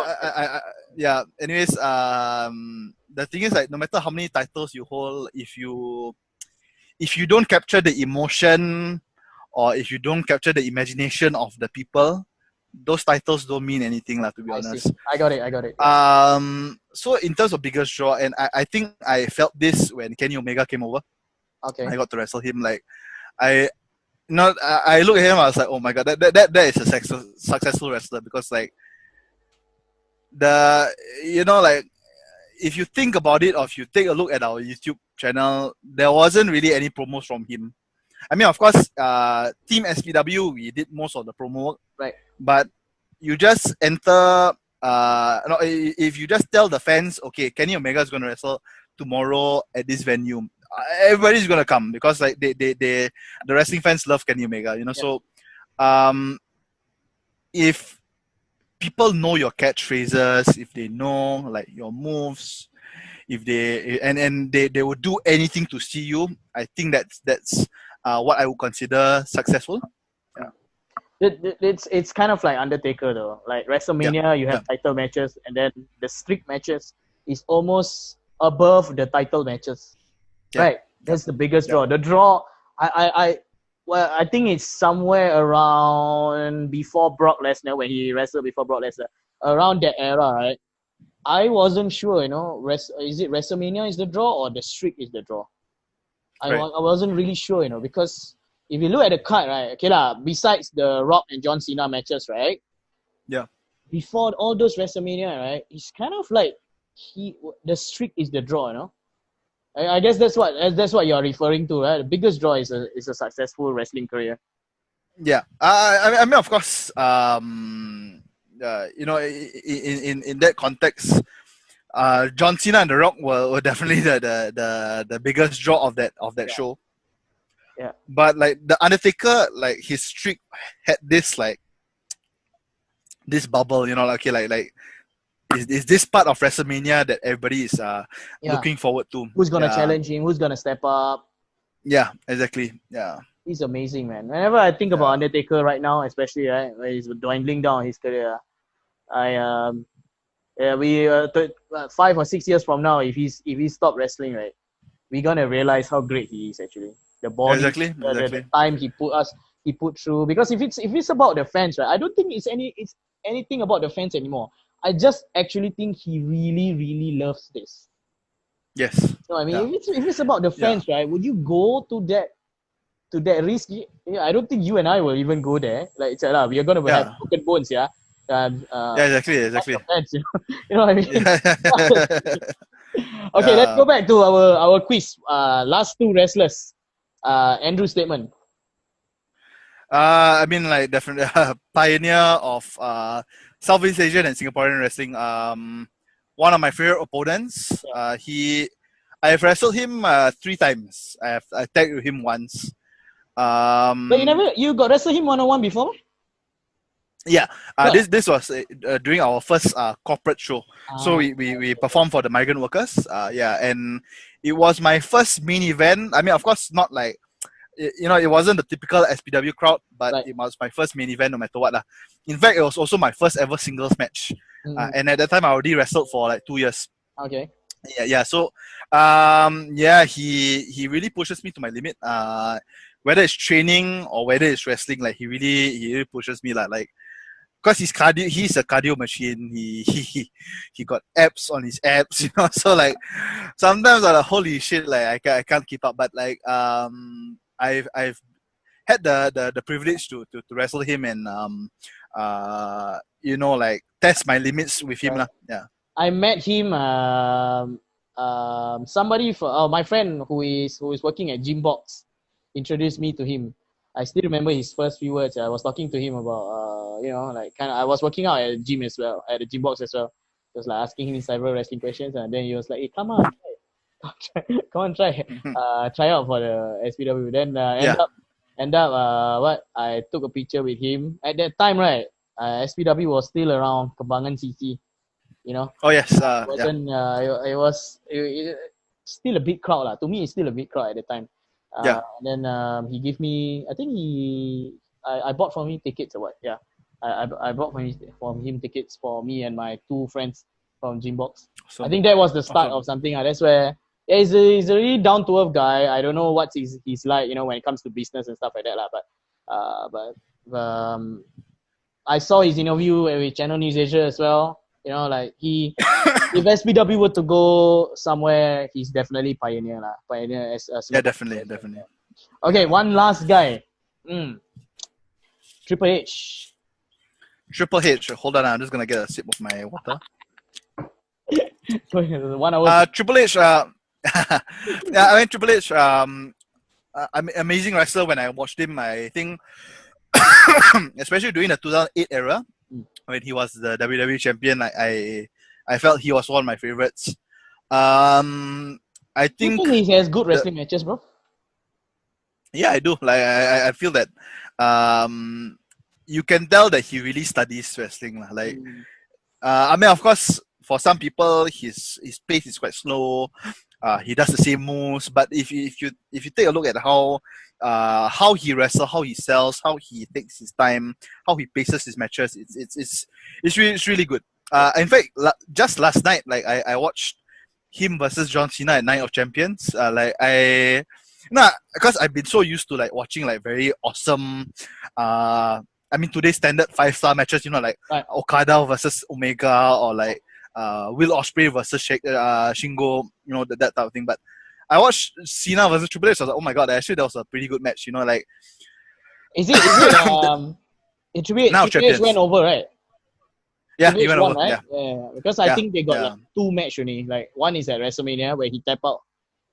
S3: Yeah. Anyways, the thing is like no matter how many titles you hold, if you don't capture the emotion or if you don't capture the imagination of the people, those titles don't mean anything, to be honest.
S2: I got it.
S3: So in terms of biggest draw, and I think I felt this when Kenny Omega came over.
S2: Okay.
S3: I got to wrestle him. Like I look at him, I was like, oh my god, that is a successful wrestler because like if you think about it or if you take a look at our YouTube channel, there wasn't really any promos from him. I mean, of course, Team SPW, we did most of the promo work.
S2: Right.
S3: But you just enter, if you just tell the fans, okay, Kenny Omega is going to wrestle tomorrow at this venue, everybody's going to come because like the wrestling fans love Kenny Omega, Yeah. So if people know your catchphrases, if they know like your moves, if they and they would do anything to see you, I think that's what I would consider successful.
S2: It's kind of like Undertaker though. Like WrestleMania, you have title matches, and then the streak matches is almost above the title matches. Right, that's the biggest draw. The draw, I think it's somewhere around before Brock Lesnar, when he wrestled before Brock Lesnar, around that era, right? I wasn't sure, is it WrestleMania is the draw or the streak is the draw? I wasn't really sure, because if you look at the card, right, okay lah, besides the Rock and John Cena matches, right?
S3: Yeah.
S2: Before all those WrestleMania, right, it's kind of like the streak is the draw, I guess that's what you're referring to, right? The biggest draw is a successful wrestling career.
S3: Yeah, I mean, of course, in that context, John Cena and The Rock were definitely the biggest draw of that show.
S2: Yeah.
S3: But like the Undertaker, like his streak had this bubble, is this part of WrestleMania that everybody is looking forward to?
S2: Who's gonna challenge him? Who's gonna step up?
S3: Yeah, exactly. Yeah.
S2: He's amazing, man. Whenever I think about Undertaker right now, especially where he's dwindling down his career, we 5 or 6 years from now, if he stopped wrestling, right, we're gonna realize how great he is actually. The body,
S3: exactly.
S2: The time he put through. Because if it's about the fans, right, I don't think it's anything about the fans anymore. I just actually think he really, really loves this.
S3: Yes.
S2: You know what I mean? If it's about the fans, right, would you go to that risk? Yeah, I don't think you and I will even go there. Like, we are gonna have broken bones, yeah.
S3: Exactly.
S2: Fans, you know what I mean? Okay, let's go back to our quiz. Last two wrestlers. Andrew's statement.
S3: I mean, like, definitely pioneer of Southeast Asian and Singaporean wrestling. One of my favorite opponents. I've wrestled him 3 times. I tagged with him once.
S2: But you got wrestled him 1-on-1 before?
S3: Yeah. This was during our first corporate show. So we performed for the migrant workers. And it was my first main event. I mean, of course, not like, it wasn't the typical SPW crowd, but it was my first main event no matter what. In fact, it was also my first ever singles match. And at that time, I already wrestled for like 2 years.
S2: Okay.
S3: Yeah. So, he really pushes me to my limit. Whether it's training or whether it's wrestling, like he really pushes me like. Because he's a cardio machine. He got abs on his abs, So like sometimes I'm like, holy shit, like I can't keep up. But like I've had the privilege to wrestle him and like test my limits with him. Yeah.
S2: I met him somebody my friend who is working at Gymbox introduced me to him. I still remember his first few words. I was talking to him about, I was working out at the gym as well, at the gym box as well. I was like asking him several wrestling questions, and then he was like, "Hey, come on, try out for the SPW." Then end up, I took a picture with him at that time, right? SPW was still around Kembangan CC,
S3: Oh yes,
S2: it was still a big crowd lah. To me, it's still a big crowd at the time. And then he gave me, I think I bought from him tickets or what? Yeah, I bought from him tickets for me and my 2 friends from Gymbox. I think that was the start of something. That's where he's a really down to earth guy. I don't know what he's like, when it comes to business and stuff like that lah. But I saw his interview with Channel News Asia as well. Like if SPW were to go somewhere, he's definitely pioneer lah. Pioneer as
S3: definitely.
S2: Okay, one last guy. Triple H.
S3: Hold on, I'm just gonna get a sip of my water.
S2: 1 hour.
S3: Triple H. Triple H. Amazing wrestler. When I watched him, I think, especially during the 2008 era, when he was the WWE champion, I felt he was one of my favorites. I think
S2: he has good wrestling matches, bro.
S3: Yeah, I do. Like I feel that you can tell that he really studies wrestling. Like I mean, of course, for some people his pace is quite slow. he does the same moves. But if you take a look at how he wrestles, how he sells, how he takes his time, how he paces his matches, it's really good. In fact, just last night, like I watched him versus John Cena at Night of Champions. Because I've been so used to like watching like very awesome, I mean today's standard 5-star matches, like
S2: Right.
S3: Okada versus Omega, or like Will Ospreay versus Shingo, that type of thing. But I watched Cena versus Triple H. I was like, oh my god, actually that was a pretty good match. Like,
S2: Is it
S3: Now
S2: Triple H
S3: champions.
S2: went over, right?
S3: Yeah,
S2: Triple
S3: he
S2: H
S3: went
S2: won,
S3: over.
S2: right?
S3: Yeah,
S2: Yeah. Because I
S3: Yeah,
S2: think they got
S3: yeah.
S2: like 2 match only. Like one is at WrestleMania where he tap out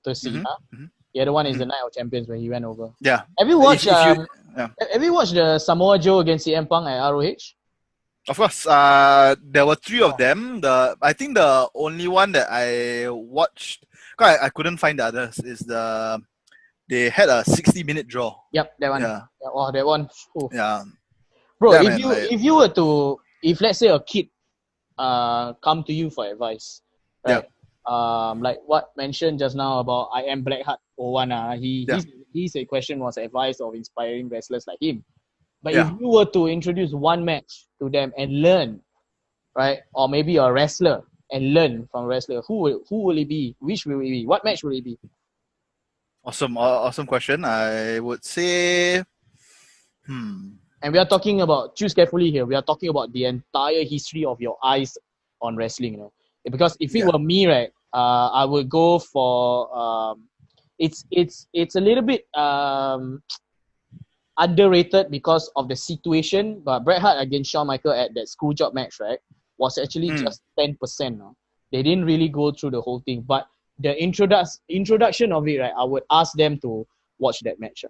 S2: to Cena.
S3: Mhm.
S2: The other one is the Night of Champions where he went over.
S3: Yeah.
S2: Have you watched
S3: If you, yeah.
S2: have you watched the Samoa Joe against CM Punk at ROH?
S3: Of course, there were 3 of them. I think the only one that I watched, cause I couldn't find the others, is they had a 60-minute draw.
S2: Yep, that one.
S3: Yeah,
S2: Oh, that one. Oof.
S3: yeah,
S2: Bro,
S3: yeah,
S2: if
S3: man,
S2: if you were to, if let's say a kid come to you for advice, right? Like what mentioned just now about I am Blackheart Owana, his question was advice of inspiring wrestlers like him. But if you were to introduce one match to them and learn, right, or maybe a wrestler and learn from a wrestler, who will it be? Which will it be? What match will it be?
S3: awesome question. I would say,
S2: And we are talking about, choose carefully here, we are talking about the entire history of your eyes on wrestling, Because if it were me, right, I would go for, it's a little bit underrated because of the situation, but Bret Hart against Shawn Michaels at that screw job match, right, was actually just 10%. They didn't really go through the whole thing, but the introduction of it, right, I would ask them to watch that match.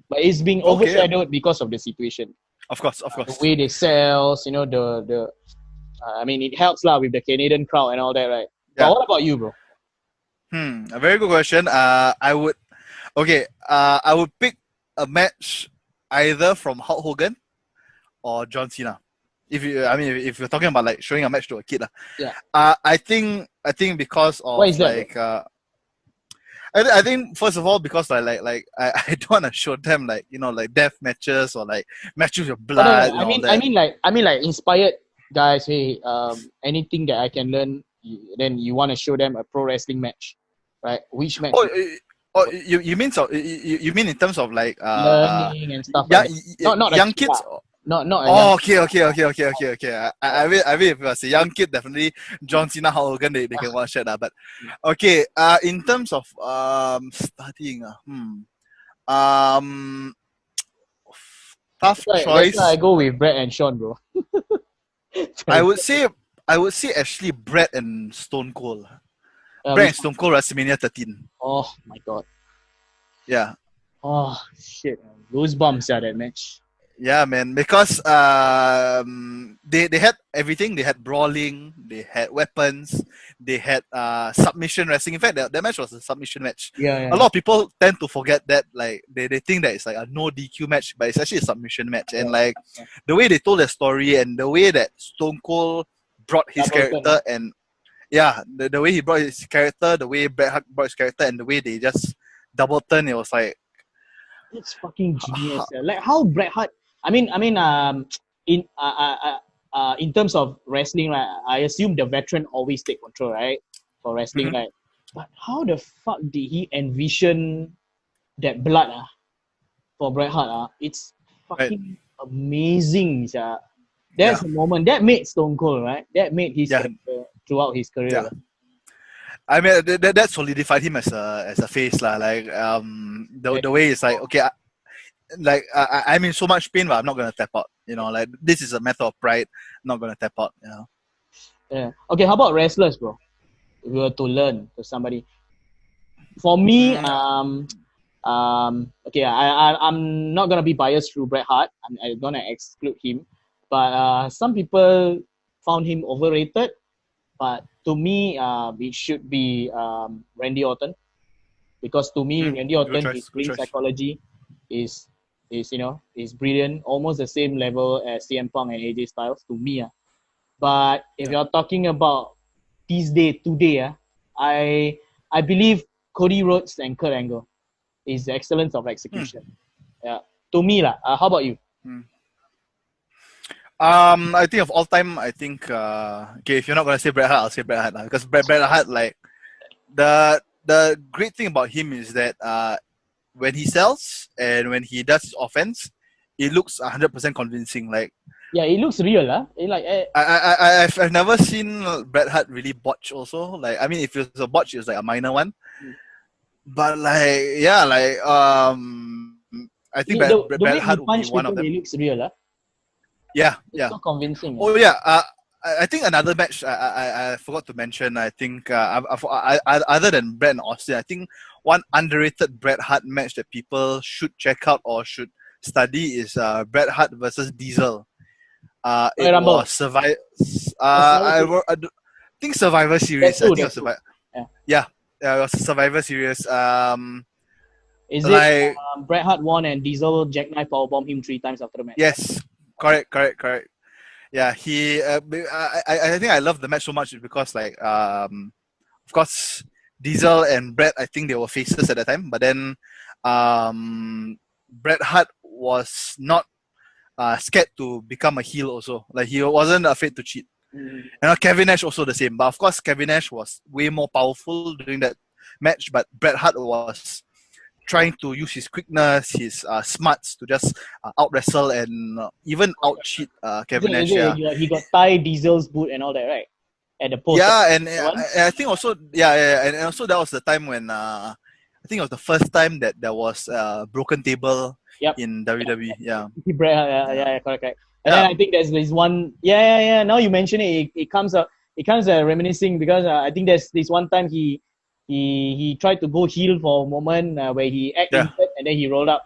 S2: But it's being overshadowed because of the situation.
S3: Of course.
S2: The way they sell, I mean, it helps lah with the Canadian crowd and all that, right?
S3: Yeah.
S2: But what about you, bro?
S3: A very good question. I would pick a match either from Hulk Hogan or John Cena. If you're talking about like showing a match to a kid, I think because of
S2: Why is that,
S3: like I think first of all because I don't want to show them like like death matches or like matches with blood.
S2: I mean like inspired guys. Hey, anything that I can learn, then you want to show them a pro wrestling match, right? Which match?
S3: You mean you mean in terms of like
S2: learning and stuff?
S3: Yeah,
S2: like not
S3: young
S2: kid,
S3: kids.
S2: Not.
S3: Okay. I mean, if it was a young kid, definitely John Cena, Hulk Hogan, they can watch that. But okay, in terms of studying, tough choice.
S2: That's why I go with Bret and Shawn, bro.
S3: I would say actually Bret and Stone Cold. Bret and Stone Cold WrestleMania 13.
S2: Oh my god.
S3: Yeah.
S2: Oh shit. Goosebumps, that match.
S3: Yeah, man, because they had everything. They had brawling, they had weapons, they had submission wrestling. In fact, that match was a submission match.
S2: Yeah.
S3: A lot of people tend to forget that, like they think that it's like a no DQ match, but it's actually a submission match. And like the way they told the story and the way that Stone Cold brought his character and the way he brought his character, the way Bret Hart brought his character, and the way they just double turn, it was like
S2: it's fucking genius. Like how Bret Hart. I mean, in terms of wrestling, right? I assume the veteran always take control, right, for wrestling, right? But how the fuck did he envision that blood, for Bret Hart? It's fucking amazing, There's a moment that made Stone Cold, right? That made his character throughout his career.
S3: Yeah. I mean that solidified him as a face, lah. Like the way it's like, okay, I'm in so much pain, but I'm not gonna tap out. Like this is a matter of pride. I'm not gonna tap out.
S2: Yeah. Okay. How about wrestlers, bro? If you were to learn to somebody, for me, okay, I'm not gonna be biased through Bret Hart. I'm gonna exclude him, but some people found him overrated. But to me, it should be Randy Orton, because to me, Randy Orton, his ring psychology is brilliant, almost the same level as CM Punk and AJ Styles to me. But if you're talking about today, I I believe Cody Rhodes and Kurt Angle is the excellence of execution. Yeah, to me lah. How about you?
S3: I think of all time, I think okay, if you're not gonna say Bret Hart, I'll say Bret Hart because Bret Hart, like the great thing about him is that when he sells and when he does his offense, it looks 100% convincing. Like
S2: Yeah, it looks real, huh?
S3: I've never seen Bret Hart really botch. Also, like I mean, if it was a botch, it was like a minor one. But like yeah, like I think
S2: the
S3: Bret
S2: way he
S3: Hart would be
S2: punch
S3: one of
S2: people,
S3: them.
S2: it looks real, huh?
S3: Yeah,
S2: It's
S3: yeah.
S2: so convincing.
S3: Oh yeah. I think another match I forgot to mention. I think other than Bret and Austin, I think one underrated Bret Hart match that people should check out or should study is Bret Hart versus Diesel. It
S2: Rumble.
S3: was I think Survivor Series. I think it was Survivor. Yeah, it was a Survivor Series.
S2: Is
S3: like,
S2: it Bret Hart won and Diesel jackknife powerbomb him 3 times after the match?
S3: Yes, correct. Yeah, he. I think I love the match so much because like of course Diesel and Bret, I think they were faces at the time, but then Bret Hart was not scared to become a heel also. Like he wasn't afraid to cheat. And Kevin Nash also the same. But of course Kevin Nash was way more powerful during that match, but Bret Hart was trying to use his quickness, his smarts to just out wrestle and even out cheat Kevin Nash.
S2: He got Ty Diesel's boot and all that, right? At the post.
S3: Yeah, and I think also and also that was the time when I think it was the first time that there was a broken table in WWE. Yeah.
S2: Correct. And then I think there's one. Yeah. Now you mention it, it comes reminiscing because I think there's this one time he tried to go heel for a moment where he acted and then he rolled up.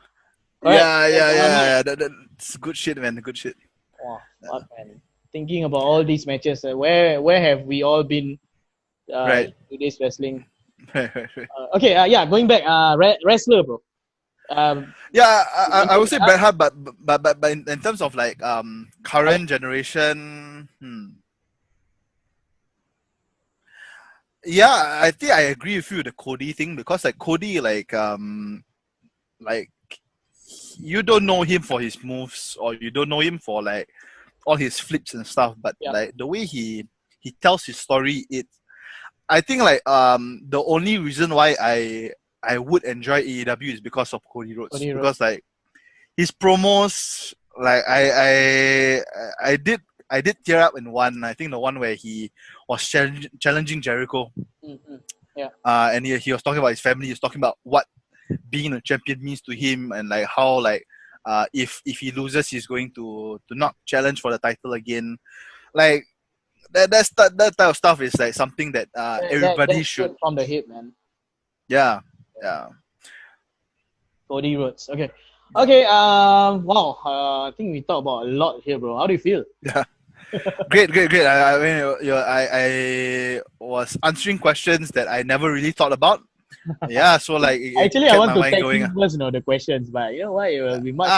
S3: Correct? Yeah. That's good shit, man. Good shit.
S2: Wow, what, man. Thinking about all these matches, where have we all been in today's wrestling? Right. Going back, wrestler, bro.
S3: I would say Bret Hart, but in terms of like current generation, yeah, I think I agree with you with the Cody thing because like Cody, like you don't know him for his moves or you don't know him for like all his flips and stuff, but like the way he tells his story, I think like the only reason why I would enjoy AEW is because of Cody Rhodes. Because like his promos, like I did tear up in one. I think the one where he was challenging Jericho. And he was talking about his family. He was talking about what being a champion means to him and like how like if he loses he's going to not challenge for the title again. Like that type of stuff is like something that everybody should
S2: from the hip, man.
S3: Yeah.
S2: Cody Rhodes. Okay. Wow. I think we talked about a lot here, bro. How do you feel?
S3: Yeah. Great. I mean, I was answering questions that I never really thought about. Yeah, so like
S2: actually, I want to tag you first, the questions, but you know what? It will be much.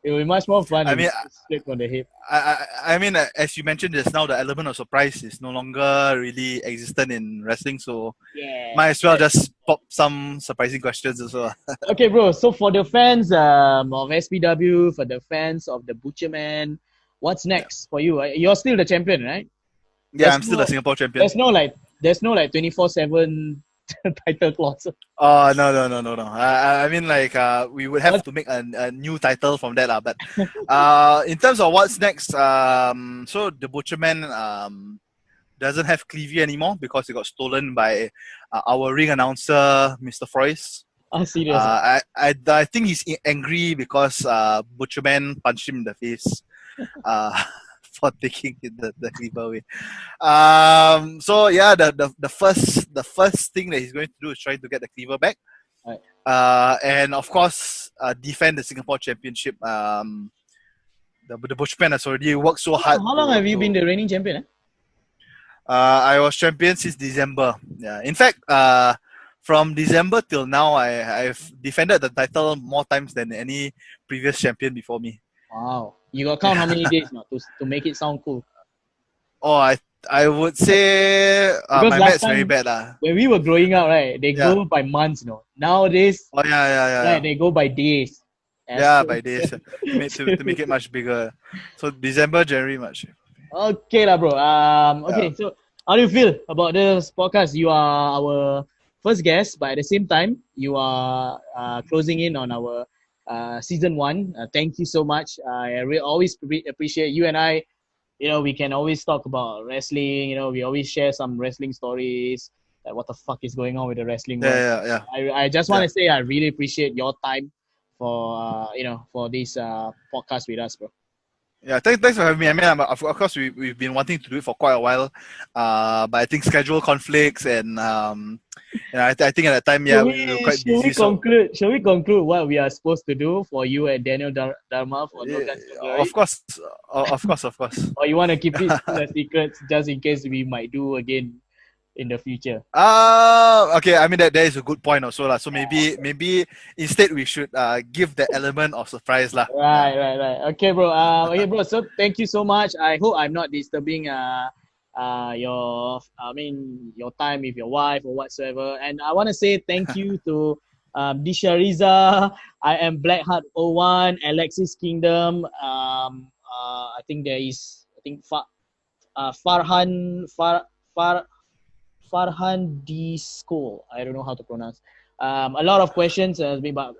S2: It will be much more fun.
S3: I mean,
S2: straight from the hip.
S3: I mean, as you mentioned just now, the element of surprise is no longer really existent in wrestling. So might as well just pop some surprising questions as well.
S2: Okay, bro. So for the fans of SPW, for the fans of the Butcherman, what's next for you? You're still the champion, right?
S3: Yeah, I'm still the Singapore champion.
S2: There's no 24/7 title clause.
S3: Oh no! I mean, like we would have to make a new title from that, but in terms of what's next, so the Butcherman doesn't have Clevie anymore because it got stolen by our ring announcer, Mr. Frois.
S2: Oh, serious?
S3: I think he's angry because Butcherman punched him in the face. For taking the cleaver away. So yeah, the first thing that he's going to do is trying to get the cleaver back.
S2: Right.
S3: And of course defend the Singapore Championship. The Bushman has already worked so hard.
S2: How long have you been the reigning champion?
S3: I was champion since December. Yeah. In fact, from December till now, I've defended the title more times than any previous champion before me.
S2: Wow. You got to count how many days now to make it sound cool.
S3: Oh, I I would say
S2: Because
S3: my
S2: last
S3: math's very
S2: time
S3: bad lah.
S2: when we were growing up, right, they
S3: Yeah.
S2: go by months, no. Nowadays,
S3: Oh yeah.
S2: right, they go by days.
S3: Yeah, by days to make it much bigger. So December, January, March.
S2: Okay lah, bro. Okay, so how do you feel about this podcast? You are our first guest, but at the same time, you are closing in on our season 1. Thank you so much. I always appreciate you and I. You know, we can always talk about wrestling. You know, we always share some wrestling stories. Like what the fuck is going on with the wrestling world?
S3: Yeah.
S2: I just want to say I really appreciate your time for for this podcast with us, bro.
S3: Yeah, thanks for having me. I mean, of course, we've been wanting to do it for quite a while, but I think schedule conflicts and I think at that time, we were quite busy.
S2: Shall we conclude what we are supposed to do for you and Daniel Dharma for No Guns No Glory?
S3: Of course.
S2: Or you want to keep it still a secret just in case we might do again in the future?
S3: Okay. I mean that is a good point also lah. So maybe instead we should give the element of surprise lah.
S2: Right. Okay, bro. Bro. So thank you so much. I hope I'm not disturbing your time with your wife or whatsoever. And I want to say thank you to Disha Riza. I am Blackheart01, Alexis Kingdom. I think there is Farhan D. School. I don't know how to pronounce. A lot of questions, but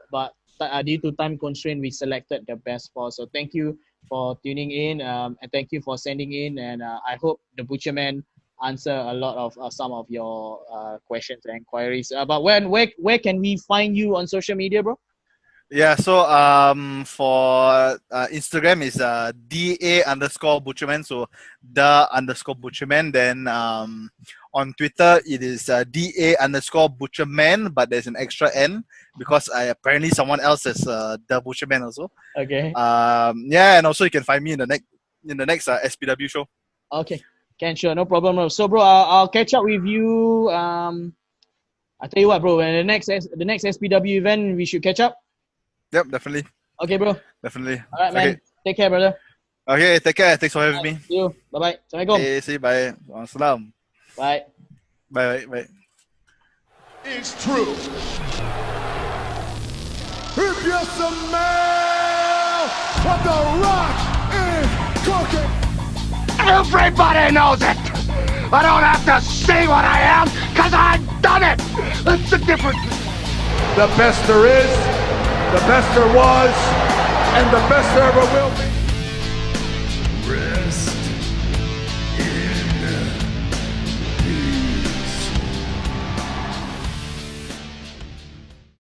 S2: due to time constraint, we selected the best 4. So thank you for tuning in, and thank you for sending in. And I hope the Butcherman answer a lot of some of your questions and inquiries. But where can we find you on social media, bro?
S3: Yeah, so for Instagram is DA_Butcherman, so _Butcherman. Then on Twitter it is DA_Butcherman, but there's an extra N because apparently someone else is the Butcherman also.
S2: Okay.
S3: Yeah, and also you can find me in the next SPW show.
S2: Okay, sure, no problem, bro. So, bro, I'll catch up with you. I tell you what, bro. When the next SPW event, we should catch up.
S3: Yep, definitely.
S2: Okay, bro.
S3: Definitely.
S2: All right, man. Take care, brother.
S3: Okay, take care. Thanks for having me.
S2: See you. Bye-bye. Assalamualaikum.
S3: Okay, see you. Bye. Assalam.
S2: Bye.
S3: Bye.
S1: It's true. If you smell what the Rock is cooking, everybody knows it. I don't have to say what I am, because I've done it. That's the difference. The best there is, the best there was, and the best there ever will be.